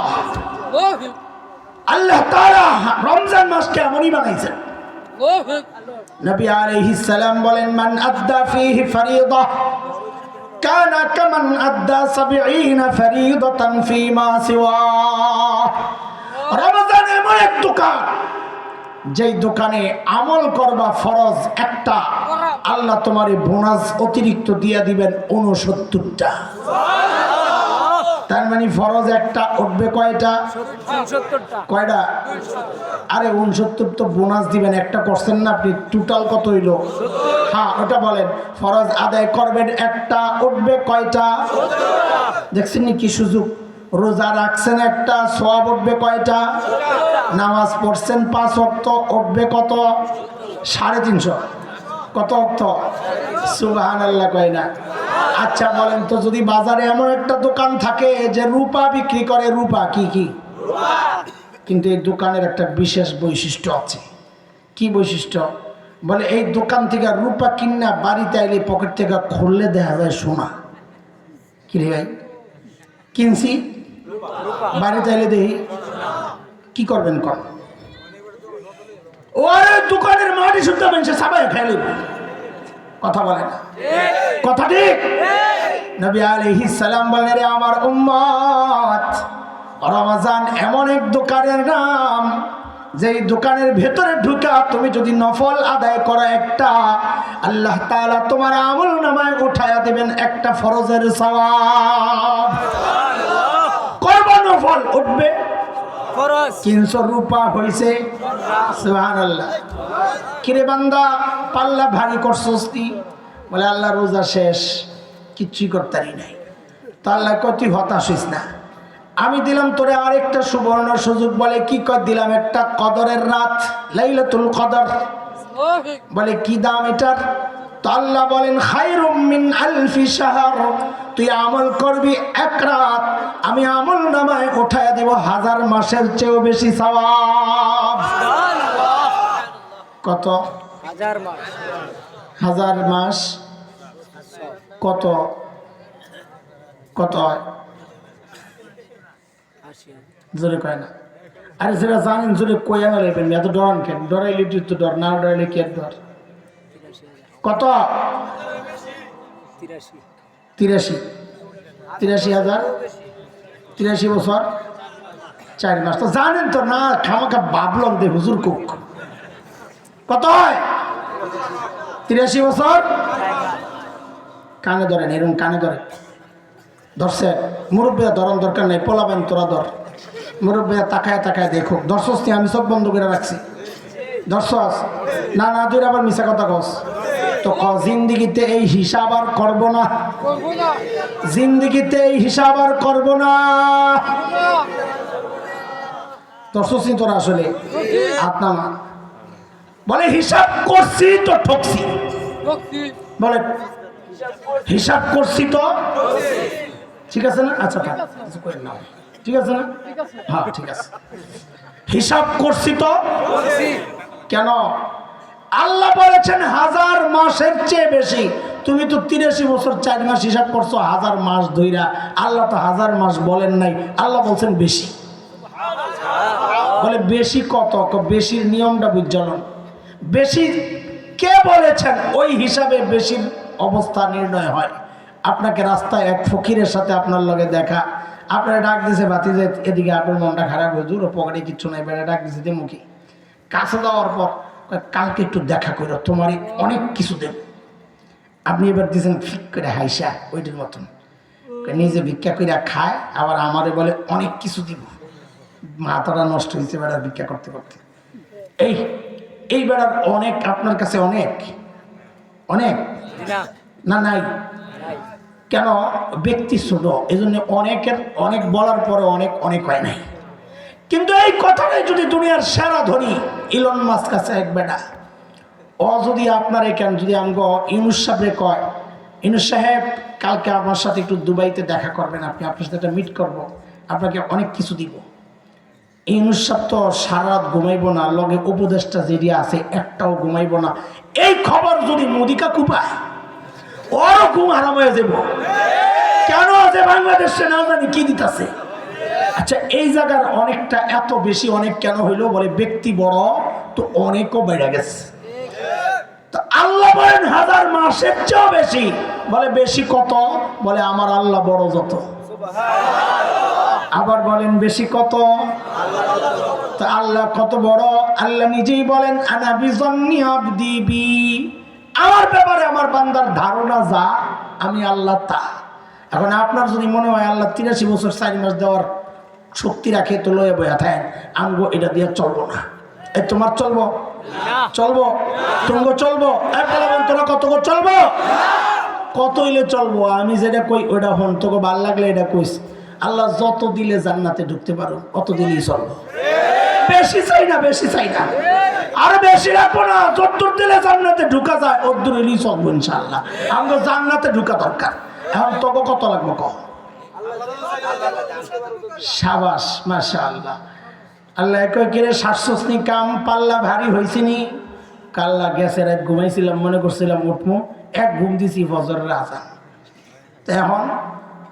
আল্লাহ তাআলা রমজান মাসকে এমনই বানাইছেন। নবী আলাইহিস সালাম বলেন, মান আদ্দা ফীহি ফরিয়দা কানা কামান আদ্দা 70 ফরিয়দাতান ফীমা সিওয়া। রমজান এমন এক দোকান, যেই দোকানে আমল করবা ফরজ একটা, আল্লাহ তোমার বোনাস অতিরিক্ত দিয়ে দিবেন 69টা। তার মানে ফরজ একটা, উঠবে কয়টা? কয়টা? আরে 69 তো বোনাস দিবেন, একটা করছেন না আপনি, টোটাল কত হইল? হ্যাঁ ওটা বলেন। ফরজ আদায় করবেন একটা, উঠবে কয়টা? দেখছেন নি কি সুযোগ? রোজা রাখছেন একটা, সওয়াব উঠবে কয়টা? নামাজ পড়ছেন 5 ওয়াক্ত, উঠবে কত? 350। কত ওয়াক্ত? সুবহানাল্লাহ কয় না? আচ্ছা বলেন তো, যদি বাজারে এমন একটা দোকান থাকে যে রূপা বিক্রি করে, রূপা কি কি, কিন্তু এই দোকানের একটা বিশেষ বৈশিষ্ট্য আছে। কি বৈশিষ্ট্য? বলে এই দোকান থেকে রূপা কিনা বাড়িতে আইলে পকেট থেকে খুললে দেখা যায় সোনা। কি রে ভাই, কিনছি বাড়িতে আইলে দেখি, কি করবেন কর? ওরে দোকানের মাটি শুদ্ধ মানুষ সবাই খেলে। কথা বলে না? কথা ঠিক? নবী আলাইহিস সালাম বলেন, রে আমার উম্মত, রমজান এমন এক দোকানের নাম, যেই দোকানের ভেতরে ঢুকা তুমি যদি নফল আদায় করো একটা, আল্লাহ তাআলা তোমার আমল নামায় উঠায়া দিবেন একটা ফরজের সওয়াব। করবা নফল, উঠবে ফরজ। 300 রূপা হইছে। সুবহানাল্লাহ। কিরে বান্দা, পাল্লা ভারী করছস কি? বলে আল্লাহ রোজা শেষ, কিচ্ছুই করতারি নাই। তা আল্লাহ কয় তুই হতাশ হইস না, আমি দিলাম তোরে আরেকটা সুবর্ণ সুযোগ। বলে কি কর? দিলাম একটা কদরের রাত, লাইলাতুল কদর। বলে কি দাম এটার? তো আল্লাহ বলেন, খায়রুম মিন আলফি শাহর। তুই আমল করবি 1 রাত, আমি আমল নামায় উঠায় দেব 1000 মাসের চেয়েও বেশি সওয়াব। কত? 1000 মাস। 1000 মাস কত? কত হয়? জোরে কয় না? আরে সেটা জানেন, জোরে কয়া না লেবেন, এত ডরান কেন? ডরাইলে তো ডর, না ডরাইলে কি আর ডর? কত? 83,000। 83 বছর 4 মাস। তো জানেন তো না, খামাখা ভাবলাম দে হুজুর কুক কত হয়? 83 বছর। কানে ধরেন, এরকম কানে ধরে ধরছে। মুরব্বীরা ধরার দরকার নেই, পোলাবেন তোরা ধর। মুরব্বীরা তাকায় তাকায় দেখো। ধরছস নি? আমি চোখ বন্ধ করে রাখছি। ধরছস না? না তুই আবার মিশা কথা কস তো। জিন্দিগিতে এই হিসাব আর করবো না, জিন্দিগিতে এই হিসাব আর করবো না। ধরছস নি তোরা? আসলে আপনার বলে হিসাব করছি তো ঠকছি, বলে হিসাব করছি তো ঠিক আছে না? আচ্ছা থাক, কিছু করেন না, ঠিক আছে না? হ্যাঁ ঠিক আছে। হিসাব করছি তো কেন? আল্লাহ বলেছেন 1000 মাসের চেয়ে বেশি। তুমি তো 83 বছর 4 মাস হিসাব করছো 1000 মাস ধইরা। আল্লাহ তো 1000 মাস বলেন নাই, আল্লাহ বলছেন বেশি। বলে বেশি কত? বেশির নিয়মটা বুঝলেন? বেশি কে বলেছেন? ওই হিসাবে বেশির অবস্থা নির্ণয় হয়। আপনাকে রাস্তায় এক ফকিরের সাথে আপনার লগে দেখা, আপনারা ডাক দিয়েছে বাতি যে এদিকে, আপনার মনটা খারাপ হয়ে দূর পকেটে কিচ্ছু নাই, বেড়ে ডাক দিয়েছে যে মুখী কাছে দেওয়ার পর কালকে একটু দেখা করো, তোমারই অনেক কিছু দেব। আপনি এবার দিয়েছেন ঠিক করে হাইসা ওইটির মতন, নিজে ভিক্ষা করে খায়, আবার আমারে বলে অনেক কিছু দিব। মাথাটা নষ্ট হয়েছে বেড়ার ভিক্ষা করতে করতে। এই বেড়ার অনেক আপনার কাছে অনেক অনেক না নাই কেন? ব্যক্তি ছোট, এই জন্য অনেকের অনেক বলার পরে অনেক অনেক হয় নাই। কিন্তু এই কথাটাই যদি দুনিয়ার সেরা ধনী ইলন মাস্ক কাছে এক বেটা, ও যদি আপনার এখান যদি আমগো ইউনুস সাহেবরে কয়, ইউনুস সাহেব কালকে আমার সাথে একটু দুবাইতে দেখা করবেন, আপনি আপনার সাথে একটা মিট করবো, আপনাকে অনেক কিছু দিব। ইউনুস সাহেব তো সারা রাত ঘুমাইবো না, লগে উপদেশটা যেটি আছে একটাও ঘুমাইবো না। এই খবর যদি মোদিকা কুপায়, ওরও ঘুম হারাম হয়ে যাব। কেন? যে বাংলাদেশে না জানি কি দিতেছে। আচ্ছা এই জায়গার অনেকটা এত বেশি অনেক কেন হইলো? বলে ব্যক্তি বড় তো অনেকও বেড়ে গেছে। তো আল্লাহ বলেন 1000 মাসের চেয়েও বেশি। বলে বেশি কত? বলে আমার আল্লাহ বড় যত। আবার বলেন বেশি কত? তো আল্লাহ কত বড়? আল্লাহ নিজেই বলেন আনা বিজন্নি আবদি বি, আমার ব্যাপারে আমার বান্দার ধারণা যা, আমি আল্লাহ তা। এখন আপনার যদি মনে হয় আল্লাহ 83 বছর 4 মাস দেওয়ার শক্তি রাখে, তো লয়ে বয়া থাকেন, আমগো এটা দিয়ে চলবো না। এই তোমার চলবো? চলবো? তুমগো চলবো? তোরা কত চলবো? কত হইলে চলবো? আমি যেটা কই ওইটা হন, তোকে ভাল লাগলে এটা কইস। আল্লাহ যত দিলে জান্নাতে ঢুকতে পারো অত দিলেই চলবো। বেশি চাই না, বেশি চাই না, আর বেশি রাখবো না। যতদূর দিলে জান্নাতে ঢুকা যায় অতদূর এলেই চলবো ইনশাআল্লাহ। আমাকে জান্নাতে ঢুকা দরকার। এখন তোকে কত লাগবো কহ? সাবাস, মাশাআল্লাহ। আল্লাহ কয় কিরে শ্বাসনি কাম পাল্লা ভারী হয়েছিনি? কাল্লা গ্যাসের রাত ঘুমাইছিলাম, মনে করছিলাম উঠবো, এক ঘুম দিছি ফজরের আজান। তো এখন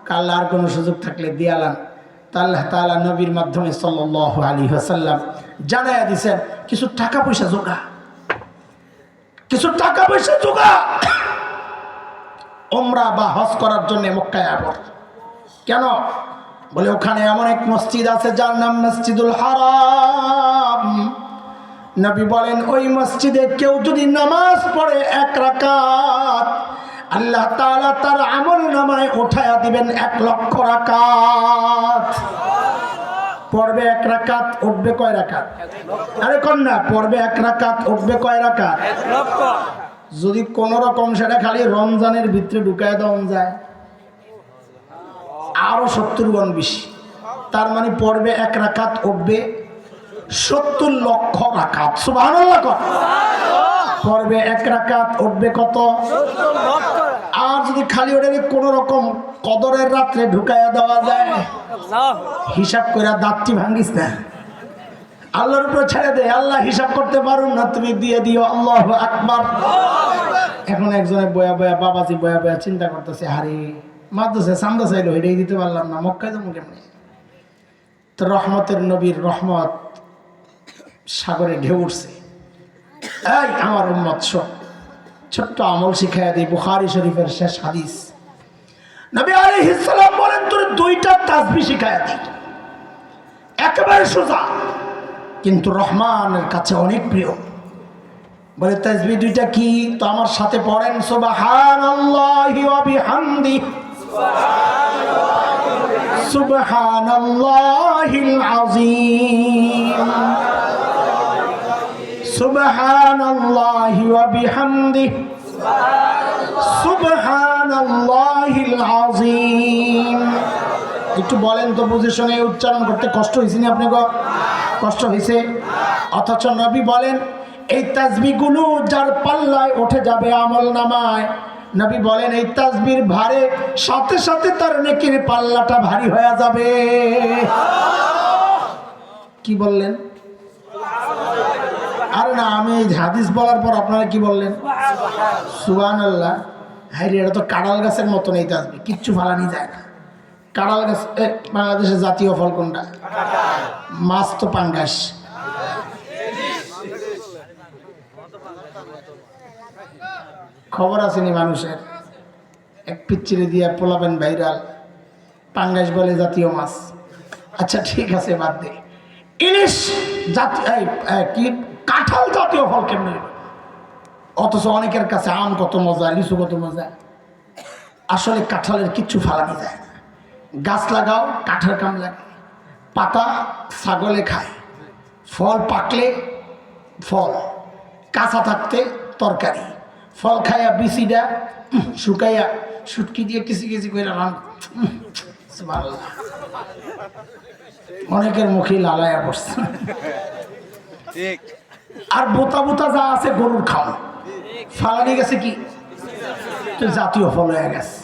কাল্লা আর কোনো সুযোগ থাকলে দিয়ালাম। তা আল্লাহ তাআলা নবীর মাধ্যমে সাল্লাল্লাহু আলাইহি ওয়াসাল্লাম জানাইয়া দিয়েছেন কিছু টাকা পয়সা জোগা, কিছু টাকা পয়সা জোগা উমরা বা হজ করার জন্য মক্কায় আবার। কেন? বলে ওখানে এমন এক মসজিদ আছে যার নাম মসজিদুল হারাম। নবী বলেন ওই মসজিদে কেউ যদি নামাজ পড়ে 1 রাকাত, আল্লাহ তাআলা তার আমল নামায় উঠায়া দিবেন 1,00,000 রাকাত। পড়বে 1 রাকাত, উঠবে কয় রাকাত? আরে কন্যা, পড়বে 1 রাকাত, উঠবে কয় রাকাত? 1,00,000। যদি কোন রকম সেটা খালি রমজানের ভিতরে ঢুকায় দেওয়া যায় আরো 70 গুণ বেশি। তার মানে পড়বে 1 রাকাত, উঠবে 70 লক্ষ রাকাত। সুবহানাল্লাহ। পড়বে 1 রাকাত, উঠবে কত? 70 লক্ষ। আর যদি খালি ওটাকে কোন রকম কদরের রাত্রে ঢুকাইয়া দেওয়া যায়, হিসাব করে দাঁতটি ভাঙ্গিস না, আল্লাহর উপর ছেড়ে দে। আল্লাহ হিসাব করতে পারুন না, তুমি দিয়ে দিও। আল্লাহু আকবার। এখন একজনে বয়া বয়া বাবাজি বয়া বয়া চিন্তা করতেছে, হারে মাদ্রাসায় চান্দা চাইলো, এটাই দিতে পারলাম না, মক্কায় যাবো কেমনি? তো রহমতের নবীর রহমত সাগরে ঢেউ উঠছে। এই আমার উম্মত, ছোট্ট আমল শিখাইয়া দিই। বুখারী শরীফের শেষ হাদিস, নবী আলাইহিস সালাম বলেন তোর দুইটা তাসবিহ শিখায়া দিই, একেবারে সোজা কিন্তু রহমানের কাছে অনেক প্রিয়। বলে তাসবিহ দুইটা কি? তো আমার সাথে পড়েন সুবহানাল্লাহি ওয়া বিহামদি, সুবহানাল্লাহিল আযীম, সুবহানাল্লাহি ওয়া বিহামদি, সুবহানাল্লাহিল আযীম। একটু বলেন তো, বুঝে শুনে উচ্চারণ করতে কষ্ট হয়েছে না আপনাকে? কষ্ট হয়েছে? অথচ নবী বলেন এই তাসবিহগুলো যার পাল্লায় উঠে যাবে আমল নামায়, নবী বলেন এই তাসবিহর ভারে সাথে সাথে তার নেকির পাল্লাটা ভারী হয়ে যাবে। কি বললেন? আরে না, আমি হাদিস বলার পর আপনারা কি বললেন? সুবহানাল্লাহ। হ্যাঁ রে, এটা তো কাঁড়াল গাছের মতন এই তাসবিহ, কিচ্ছু ফালানি যায় না। কাঁড়াল গাছ বাংলাদেশের জাতীয় ফল কোনটা? মাছ তো পাঙ্গাস। খবর আসেনি মানুষের, এক পিচ্চিরে দিয়া পোলাবেন ভাইরাল, পাঙ্গাস বলে জাতীয় মাছ। আচ্ছা ঠিক আছে, বাদ দে। ইলিশ জাতীয় কি কাঁঠাল জাতীয় ফল কেমন? অথচ অনেকের কাছে আম কত মজা, লিচু কত মজা। আসলে কাঁঠালের কিচ্ছু ফালানো যায় না। গাছ লাগাও, কাঠের কাম লাগে, পাতা ছাগলে খায়, ফল পাকলে ফল, কাঁচা থাকতে তরকারি, ফল খাইয়া বিচিটা শুকাইয়া শুটকি দিয়ে কিসি কিসি করে অনেকের মুখে লালাইয়া পড়ছে। আর বোতা বোতা যা আছে গরুর খাও, ফালানি গেছে কি জাতীয় ফল হয়ে গেছে।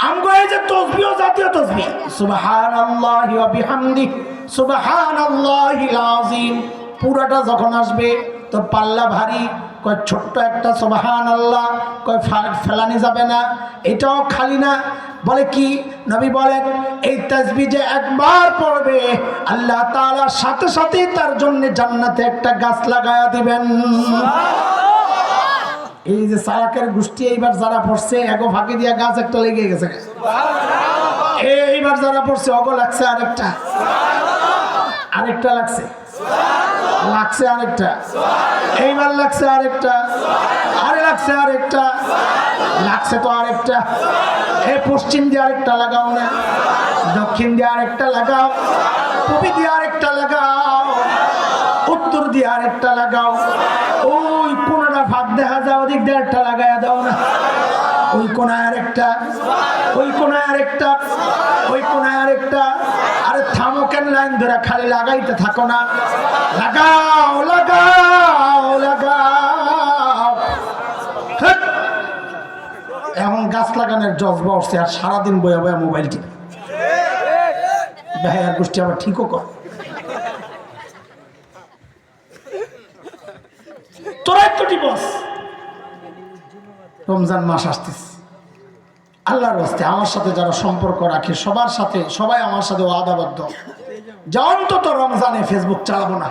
আমগো এই যে তাসবিহ, জাতীয় তাসবিহ সুবহানাল্লাহি ওয়া বিহামদি, সুবহানাল্লাহিল আযীম, পুরাটা যখন আসবে তো পাল্লা ভারী। কয় ছোট্ট একটা সুবহানাল্লাহ, কয় ফেলানি যাবে না, এটাও খালি না। বলে কি? নবী বলেন এই তাসবিহ যে একবার পড়বে আল্লাহ তাআলা সাথে সাথে তার জন্য জান্নাতে একটা গাছ লাগায়া দিবেন। এই যে সারাকের গোষ্ঠী এইবার যারা পড়ছে এগো ফাঁকি দিয়া গাছ একটা লেগে গেছে, এইবার যারা পড়ছে অগো লাগছে আরেকটা, আরেকটা লাগছে, লাগছে আরেকটা, এইবার লাগছে আরেকটা, আরে লাগছে আরেকটা, লাগছে তো আরেকটা। এই পশ্চিম দিয়ে আরেকটা লাগাও না, দক্ষিণ দিয়ে আরেকটা লাগাও, পূর্ব দিয়ে আরেকটা লাগাও, উত্তর দিয়ে আরেকটা লাগাও, ওই কোনটা ফাঁক দেখা যায় ওদিক দিয়ে একটা লাগাইয়া দাও না, ওই কোনায় আরেকটা, ওই কোনায় আরেকটা, ওই কোনায় আরেকটা। আরে থামো কেন, লাইন ধরে খালি লাগাইতে থাকো না, লাগাও লাগাও লাগাও। এখন গাছ লাগানোর জজবা উঠছে, আর সারাদিন বয়া বয়া মোবাইল টিপে। ভাই আর গোষ্ঠী আবার ঠিকও কর, তোরা একটু টিপস। রমজান মাস আসতেছে, আল্লাহর রাস্তে আমার সাথে যারা সম্পর্ক রাখে সবার সাথে, সবাই আমার সাথে ওয়াদাবদ্ধ যে অন্তত রমজানে ফেসবুক চালাবো না।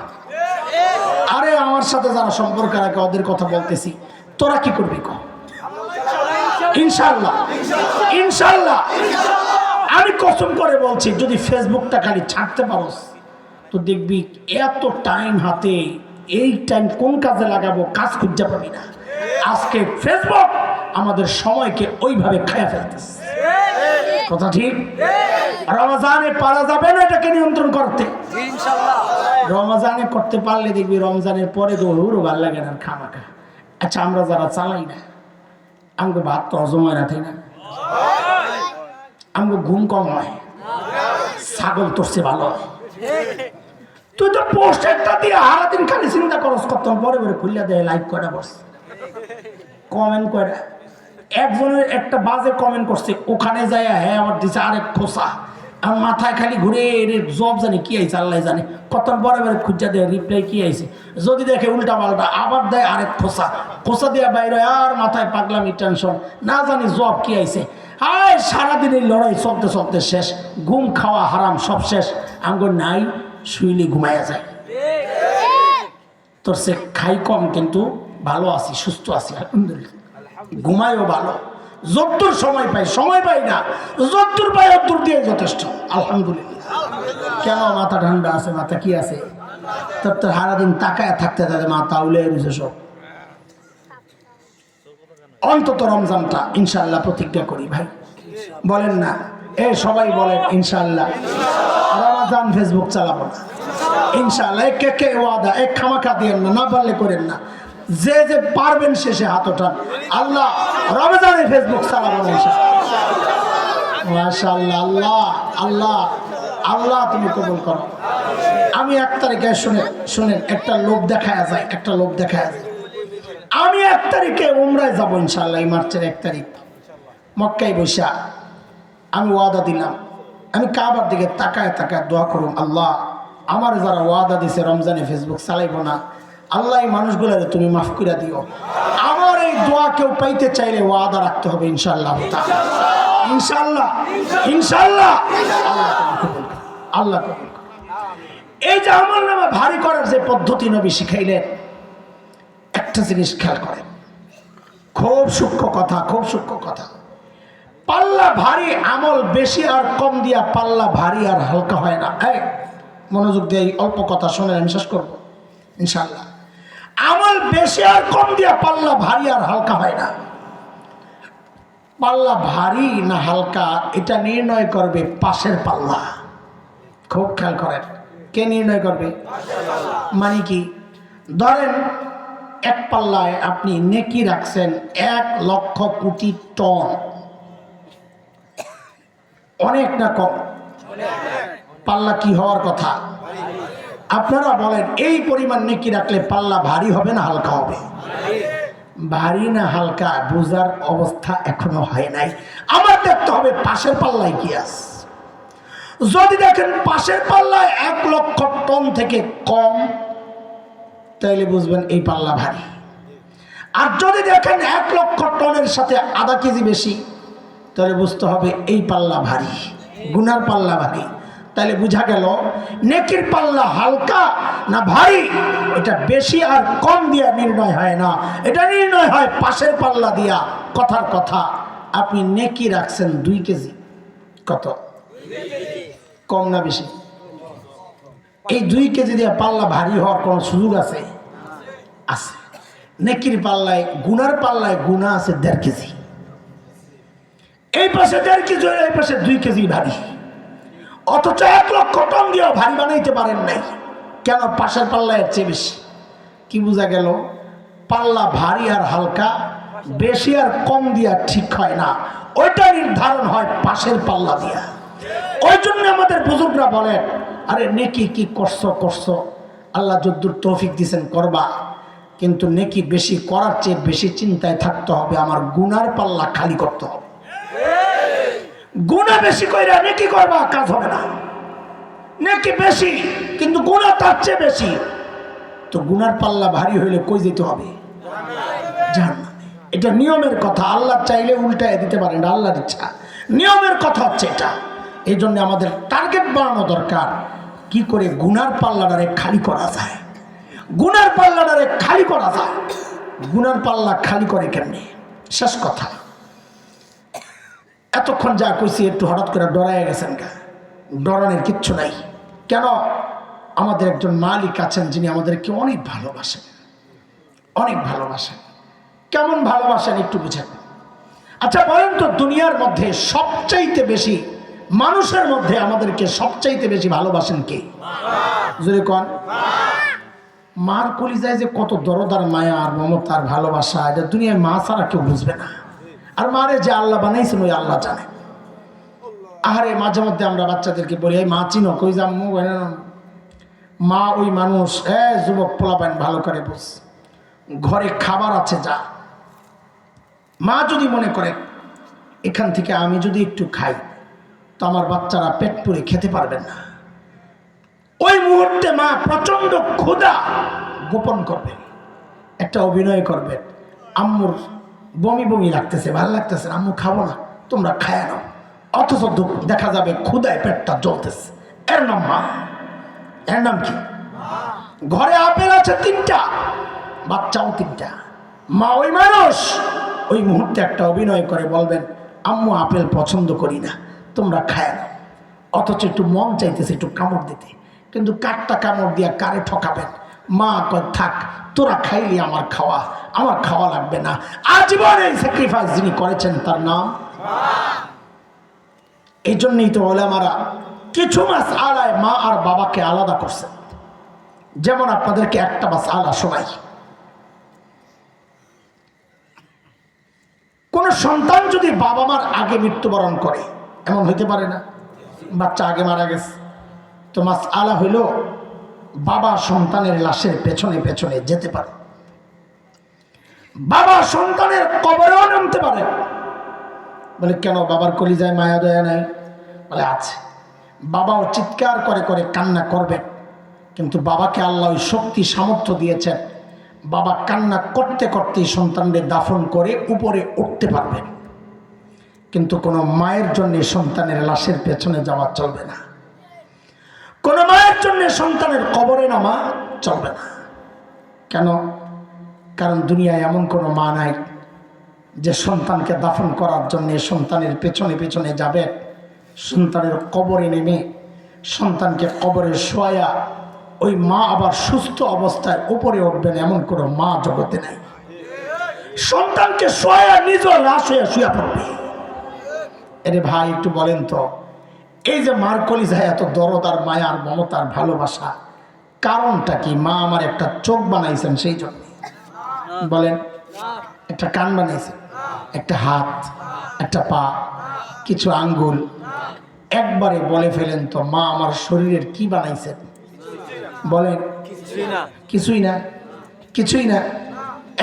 আরে আমার সাথে যারা সম্পর্ক রাখে ওদের কথা বলতেছি, তোরা কি করবি কর? ইনশাআল্লাহ ইনশাআল্লাহ আমি কসম করে বলছি, যদি ফেসবুকটা খালি ছাড়তে পারোস তো দেখবি এত টাইম হাতে, এই টাইম কোন কাজে লাগাবো কাজ খুঁজে পাবি না। আজকে ফেসবুক আমাদের সময়কে ওইভাবে খায়া ফেলতেছে, কথা ঠিক? রমজানে পারা যাবে না এটাকে নিয়ন্ত্রণ করতে, রমজানে করতে পারলে দেখবি রমজানের পরে গরুরও ভাল লাগে না খামাখা। আচ্ছা আমরা যারা চালাই না, আমাকে ভাত তো হজম হয় না, তাই না? আমাকে ঘুম কম হয়, ছাগল তোরছে ভালো হয়। তুই তো পোস্ট একটা দিয়ে সারাদিন খালি চিন্তা করস, কত পরে পরে খুললে দেয় লাইক কয়টা বসে, কমেন্ট কয়টা। একজনের একটা বাজে কমেন্ট করছে, ওখানে যায় হ্যাঁ আমার দিছে আরেক খোসা, আমার মাথায় খালি ঘুরে জব জানি কি আইছে আল্লাহ জানে, কত পরে পরে খুঁজা দেয় রিপ্লাই কি আইছে, যদি দেখে উল্টা পাল্টা আবার দেয় আরেক খোসা, খোসা দিয়ে বাইরে আর মাথায় পাগলামি টেনশন, না জানি জব কি আইছে। আর সারাদিনের লড়াই চলতে চলতে শেষ, ঘুম খাওয়া হারাম সব শেষ। আমগো নাই, শুইলে ঘুমাইয়া যায়। তোর সে খাই কম কিন্তু ভালো আছি, সুস্থ আছি আলহামদুলিল্লাহ, ঘুমাইও ভালো। যতদূর সময় পাই না, যতদূর পাই অতদূর দিয়ে যথেষ্ট। আলহামদুলিল্লাহ। কেন মাথা ঠান্ডা আছে? মাথা কি আছে? তোর তো সারাদিন তাকায় থাকতে তাদের মাথা উলে রয়েছে সব। অন্তত রমজানটা ইনশাআল্লাহ প্রতিজ্ঞা করি ভাই, বলেন না? সবাই বলেন ইনশাআল্লাহ রমজান ফেসবুক চালাবো না ইনশাআল্লাহ। কে ওয়াদা খামাখা দিয়েন না, না পারলে করেন না। যে যে পারবেন শেষে হাত ওঠান। আল্লাহ রমজানে ফেসবুক চালাবো না ইনশাআল্লাহ। মাশাআল্লাহ। আল্লাহ আল্লাহ আল্লাহ তুমি কবুল করো। আমি 1 তারিখে শুনেন একটা লোভ দেখায়া যায়, আমি 1 তারিখে উমরায় যাবো ইনশাআল্লাহ। এই মার্চের 1 তারিখ মক্কায় বসা আমি ওয়াদা দিলাম, আমি কাবার দিকে তাকায় দোয়া করুন, আল্লাহ আমার যারা ওয়াদা দিছে রমজানে ফেসবুক চালাইব না, আল্লাহ এই মানুষগুলোরে তুমি মাফ করে দিও। আমার এই দোয়া কেউ পাইতে চাইলে ওয়াদা রাখতে হবে ইনশাআল্লাহ। ইনশাআল্লাহ ইনশাআল্লাহ আল্লাহ কবুল করো। এই যে আমল নামা ভারী করার যে পদ্ধতি নবী শিখাইলেন, একটা জিনিস খেয়াল করেন, খুব সূক্ষ্ম কথা। পাল্লা ভারী আমল বেশি আর কম দিয়া পাল্লা ভারী আর হালকা হয় না। মনোযোগ দিয়ে অল্প কথা শোনেন, আমি শেষ করবো ইনশাআল্লাহ। আমল বেশি আর কম দিয়া পাল্লা ভারী আর হালকা হয় না। পাল্লা ভারী না হালকা এটা নির্ণয় করবে পাশের পাল্লা। খুব খেয়াল করেন, কে নির্ণয় করবে? মানে কি, ধরেন এক পাল্লায় আপনি নেকি রাখছেন 1 লক্ষ কোটি টন, অনেক না কম? পাল্লা কি হওয়ার কথা? আপনারা বলেন এই পরিমাণ নেকি রাখলে পাল্লা ভারী হবে না হালকা হবে? ভারী না হালকা বোঝার অবস্থা এখনো হয় নাই। আমার দেখতে হবে পাশের পাল্লায় কি আছে। যদি দেখেন পাশের পাল্লায় 1 লক্ষ টন থেকে কম, তাইলে বুঝবেন এই পাল্লা ভারী। আর যদি দেখেন 1 লক্ষ টনের সাথে আধা কেজি বেশি, তাহলে বুঝতে হবে এই পাল্লা ভারী, গুনার পাল্লা ভারী। তাহলে বুঝা গেল নেকির পাল্লা হালকা না ভারী এটা বেশি আর কম দিয়া নির্ণয় হয় না, এটা নির্ণয় হয় পাশের পাল্লা দিয়া। কথার কথা, আপনি নেকি রাখছেন 2 কেজি, কত? কম না বেশি? এই 2 কেজি দিয়ে পাল্লা ভারী হওয়ার কোন সুযোগ আছে? আছে। নেকির পাল্লায়, গুনার পাল্লায় গুনাহ আছে 1.5 কেজি। এই পাশে 1.5 কেজি, এই পাশে 2 কেজি ভারী। অথচ 1 লক্ষ টন দিয়েও ভারী বানাইতে পারেন নাই। কেন? পাশের পাল্লা এর চেয়ে বেশি। কি বোঝা গেল? পাল্লা ভারী আর হালকা বেশি আর কম দিয়া ঠিক হয় না, ওইটা নির্ধারণ হয় পাশের পাল্লা দিয়া। ওই জন্য আমাদের বুজুর্গরা বলেন, আরে নেকি কি করছো আল্লাহ যদ্দুর তৌফিক দিয়েছেন করবা, কিন্তু নেকি বেশি করার চেয়ে বেশি চিন্তায় থাকতে হবে আমার গুনার পাল্লা খালি করতে হবে। গুনাহ বেশি কইরা নেকি করবা, কাজ হবে না। নেকি বেশি কিন্তু গুনাহ তার চেয়ে বেশি, তো গুনার পাল্লা ভারী হইলে কই যেতে হবে? জাহান্নামে। এটা নিয়মের কথা, আল্লাহ চাইলে উল্টায় দিতে পারেন, আল্লাহর ইচ্ছা। নিয়মের কথা হচ্ছে এটা। এই জন্য আমাদের টার্গেট বাড়ানো দরকার, কি করে গুনার পাল্লাটারে খালি করা যায়। গুনার পাল্লাটারে খালি করা যায়। গুনার পাল্লা খালি করে কেমনে? শেষ কথা, এতক্ষণ যা কইছি একটু হঠাৎ করে ডরায় গেছেন গা? ডরানোর কিচ্ছু নাই। কেন? আমাদের একজন মালিক আছেন যিনি আমাদেরকে অনেক ভালোবাসেন, অনেক ভালোবাসেন। কেমন ভালোবাসেন একটু বুঝেন। আচ্ছা বলেন তো, দুনিয়ার মধ্যে সবচাইতে বেশি, মানুষের মধ্যে আমাদেরকে সবচাইতে বেশি ভালোবাসেন কে? যদি কোন মার কলিজায় যে কত দরদার মায়া আর মমতার ভালোবাসা, এটা দুনিয়ায় মা ছাড়া কেউ বুঝবে না। আর মারে যে আল্লাহ বানাইছেন ওই আল্লাহ জানে। আহারে মাঝে মধ্যে আমরা বাচ্চাদেরকে বলি, এই মা চিনো? কই যাম্মু? মা ওই মানুষ। যুবক পোলাপান ভালো করে বুঝ, ঘরে খাবার আছে যা। মা যদি মনে করে এখান থেকে আমি যদি একটু খাই তো আমার বাচ্চারা পেট পুরে খেতে পারবেন না, ওই মুহূর্তে মা প্রচন্ড ক্ষুধা গোপন করবেন, একটা অভিনয় করবেন, আম্মুর বমি বমি লাগতেছে, ভালো লাগতেছে, আম্মু খাবো না, তোমরা খায় নাও। অথচ দেখা যাবে ক্ষুধায় পেটটা জ্বলতেছে। এর নাম মা। এর নাম কি? ঘরে আপেল আছে 3টা, বাচ্চাও 3টা। মা ওই মানুষ ওই মুহূর্তে একটা অভিনয় করে বলবেন, আম্মু আপেল পছন্দ করি না, তোমরা খায় না। অথচ একটু মন চাইতেছে একটু কামড় দিতে, কিন্তু কাঠটা কামড় দিয়া কারে ঠকাবেন? মা কয় থাক, তোরা খাইলি আমার খাওয়া লাগবে না। আজীবন এই স্যাক্রিফাইস যিনি করেছেন তার নাম। এই জন্যই তো ওলামারা কিছু মাসআলায় মা আর বাবাকে আলাদা করছে। যেমন আপনাদেরকে একটা মাসআলা শোনাই। কোন সন্তান যদি বাবা মার আগে মৃত্যুবরণ করে, এমন হইতে পারে না বাচ্চা আগে মারা গেছে, তো মাসআলা হইল বাবা সন্তানের লাশের পেছনে পেছনে যেতে পারে, বাবা সন্তানের কবরেও নামতে পারে। বলে কেন, বাবার কলিজায় মায়া দয়া নাই? বলে আছে। বাবাও চিৎকার করে করে কান্না করবেন, কিন্তু বাবাকে আল্লাহ ওই শক্তি সামর্থ্য দিয়েছেন, বাবা কান্না করতে করতেই সন্তানদের দাফন করে উপরে উঠতে পারবেন। কিন্তু কোনো মায়ের জন্য সন্তানের লাশের পেছনে যাওয়া চলবে না, কোনো মায়ের জন্য সন্তানের কবরে নামা চলবে না। কেন? কারণ দুনিয়ায় এমন কোনো মা নাই যে সন্তানকে দাফন করার জন্য সন্তানের পেছনে পেছনে যাবে, সন্তানের কবরে নেমে সন্তানকে কবরে শোয়া ওই মা আবার সুস্থ অবস্থায় উপরে উঠবেন, এমন কোনো মা জগতে নাই। সন্তানকে শোয়া নিজ লাশ হয়ে শুয়ে পড়বে। এরে ভাই একটু বলেন তো, এই যে মার কলিজায় এত দরদ আর মায়া আর মমতার ভালোবাসা, কারণটা কি? মা আমার একটা চোখ বানাইছেন সেই জন্য। বলেন, একটা কান বানাইছেন, একটা হাত, একটা পা, কিছু আঙ্গুল। একবারে বলে ফেলেন তো, মা আমার শরীরের কি বানাইছেন? বলেন, কিছুই না, কিছুই না,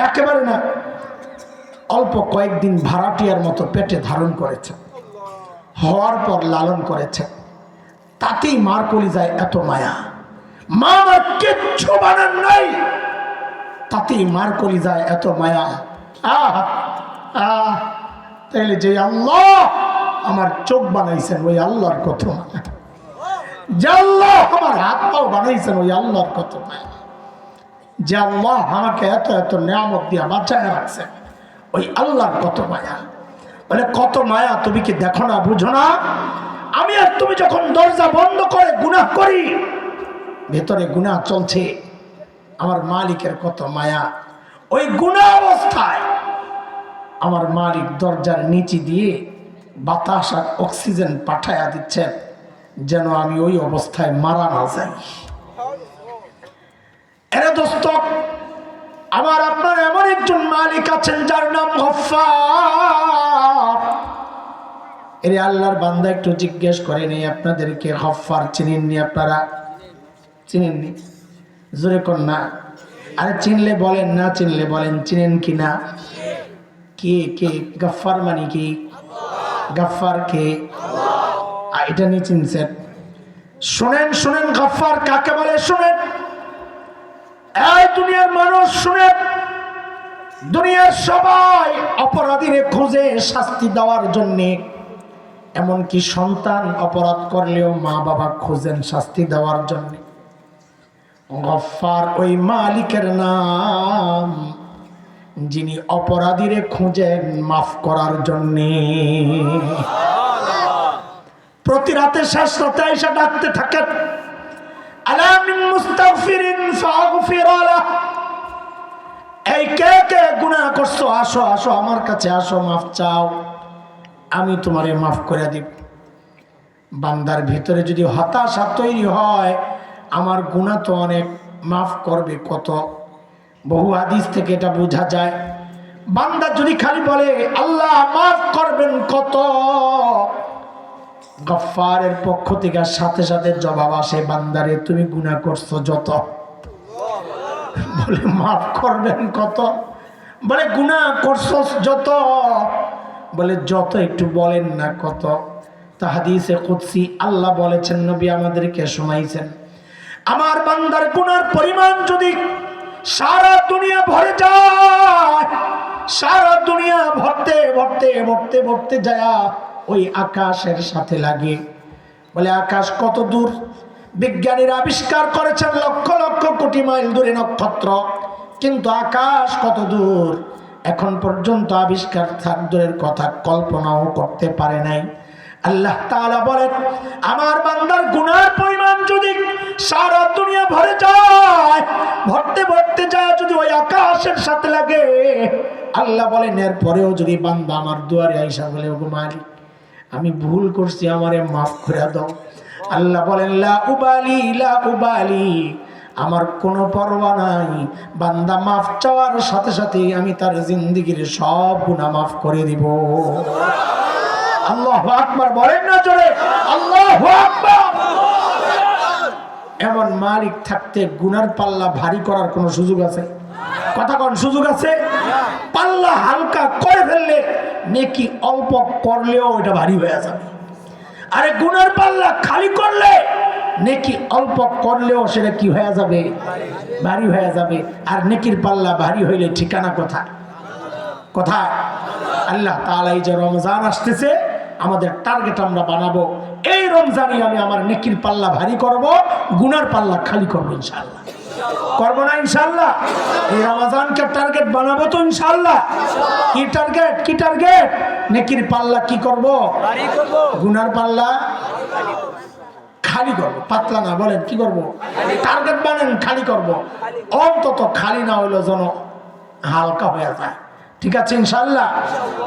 একেবারে না। অল্প কয়েকদিন ভাড়াটিয়ার মতো পেটে ধারণ করেছে, হওয়ার পর লালন করেছে, তাতেই মার কলিজায় এত মায়া। মা আমার কিচ্ছু বানান নাই, তাতেই মার কলিজায় এত মায়া। তাইলে যে আল্লাহ আমার চোখ বানাইছেন ওই আল্লাহর কত মায়া, যে আল্লাহ আমার হাত পাও বানাইছেন ওই আল্লাহর কত মায়া, যে আল্লাহ আমাকে এত এত নিয়ামত দিয়া বাঁচায় রাখছেন ওই আল্লাহর কত মায়া। বলে কত মায়া, তুমি কি দেখো না, বুঝো না? আমি আর তুমি যখন দরজা বন্ধ করে গুনাহ করি, ভেতরে গুনাহ চলছে, আমার মালিকের কত মায়া। ওই গুনাহ অবস্থায় আমার মালিক দরজার নিচে দিয়ে বাতাস আর অক্সিজেন পাঠায়া দিচ্ছেন, যেন আমি ওই অবস্থায় মারা না যাই। এরে দোস্ত, আমার আপনার এমন একজন মালিক আছেন যার নাম গফফার। এরে আল্লাহর বান্দা একটু জিজ্ঞেস করে নেই আপনাদেরকে, গফফার চিনেননি? আপনারা চিনেননি? জোরে কোন না। আরে চিনলে বলেন, না চিনলে বলেন চিনেন কি না? কে কে গফফার মানে কি? গফফার কে? এটা নিয়ে চিনছেন? শোনেন শোনেন, গফফার কাকে বলে শোনেন। এই দুনিয়ার মানুষ শুনেন, দুনিয়ার সবাই অপরাধীরে খুঁজে শাস্তি দেওয়ার জন্যে, এমনকি সন্তান অপরাধ করলেও মা বাবা খুঁজেন শাস্তি দেওয়ার জন্যে। গফফার ওই মালিকের নাম যিনি অপরাধীরে খুঁজেন মাফ করার জন্যে। প্রতি রাতে শেষ রাতে এসে ডাকতে থাকেন, আলা মিন মুস্তাগফিরিন ফাগফির লাহ। এই কে কে গুনাহ করছো, আসো আসো আমার কাছে আসো, মাফ চাও, আমি তোমারে মাফ করে দিব। বান্দার ভিতরে যদি হতাশা তৈরি হয়, আমার গুনাহ তো অনেক, মাফ করবে কত। বহু হাদিস থেকে এটা বোঝা যায়। বান্দা যদি খালি বলে আল্লাহ মাফ করবেন কত, গফফারের পক্ষ থেকে সাথে সাথে জবাব আসে, বান্দারে তুমি গুনাহ করছো যত। বলে মাফ করবেন কত? বলে গুনাহ করছো যত। বলে যত একটু বলেন না কত। তা হাদিসে কুদসি আল্লাহ বলেছেন, নবী আমাদেরকে শোনাইছেন, আমার বান্দার গুনার পরিমাণ যদি সারা দুনিয়া ভরে যায়, সারা দুনিয়া ভরতে ভরতে ভরতে ভরতে যায় ওই আকাশের সাথে লাগে। বলে আকাশ কত দূর? বিজ্ঞানীরা আবিষ্কার করেছেন লক্ষ লক্ষ কোটি মাইল দূরে নক্ষত্র, কিন্তু আকাশ কত দূর? এখন পর্যন্ত আবিষ্কার থাকদরের কথা কল্পনাও করতে পারে নাই। আল্লাহ তাআলা বলেন, আমার বান্দার গুনার পরিমাণ যদি সারা দুনিয়া ভরে যায়, ভরতে ভরতে যায় যদি ওই আকাশের সাথে লাগে, আল্লাহ বলেন এরপরেও যদি বান্দা আমার দুয়ারে আইসা বলে, ওগো মালিক আমি ভুল করছি, আমারে মাফ করে দাও, আল্লাহ বলেন লা উবালি লা উবালি, আমার কোনো পরোয়া নাই। বান্দা মাফ চাওয়ার সাথে সাথে আমি তার জিন্দেগির সব গুনাহ মাফ করে দিব। আল্লাহু আকবার বলেন না জোরে, আল্লাহু আকবার। এমন মালিক থাকতে গুনার পাল্লা ভারী করার কোনো সুযোগ আছে? কথা কোন সুযোগ আছে? পাল্লা হালকা করে ফেললে নেকি অল্প করলেও এটা ভারী হয়ে যাবে, আরে গুনার পাল্লা খালি করলে নেকি অল্প করলেও সেটা কি হয়ে যাবে? ভারী হয়ে যাবে। আর নেকির পাল্লা ভারী হইলে ঠিকানা কোথায়? কোথায়? আল্লাহ তাআলা এই যে রমজান আসতেছে, আমাদের টার্গেট আমরা বানাবো এই রমজানে আমি আমার নেকির পাল্লা ভারী করব, গুনার পাল্লা খালি করব ইনশাআল্লাহ। করব না ইনশাআল্লাহ? এই রমজানকে টার্গেট বানাবো তো ইনশাআল্লাহ। কি টার্গেট? কি টার্গেট? নেকির পাল্লা কি করব? ভারী করব, গুনার পাল্লা খালি করব। পাতলা না, বলেন কি করব? টার্গেট বানান খালি করব, অন্তত খালি না হইলো যেন হালকা হয়ে যায়। ঠিক আছে ইনশাআল্লাহ?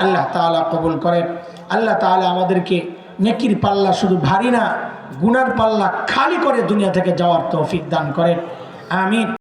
আল্লাহ তাআলা কবুল করেন। আল্লাহ তাআলা আমাদেরকে নেকির পাল্লা শুধু ভারী না, গুনার পাল্লা খালি করে দুনিয়া থেকে যাওয়ার তৌফিক দান করেন। আমিন।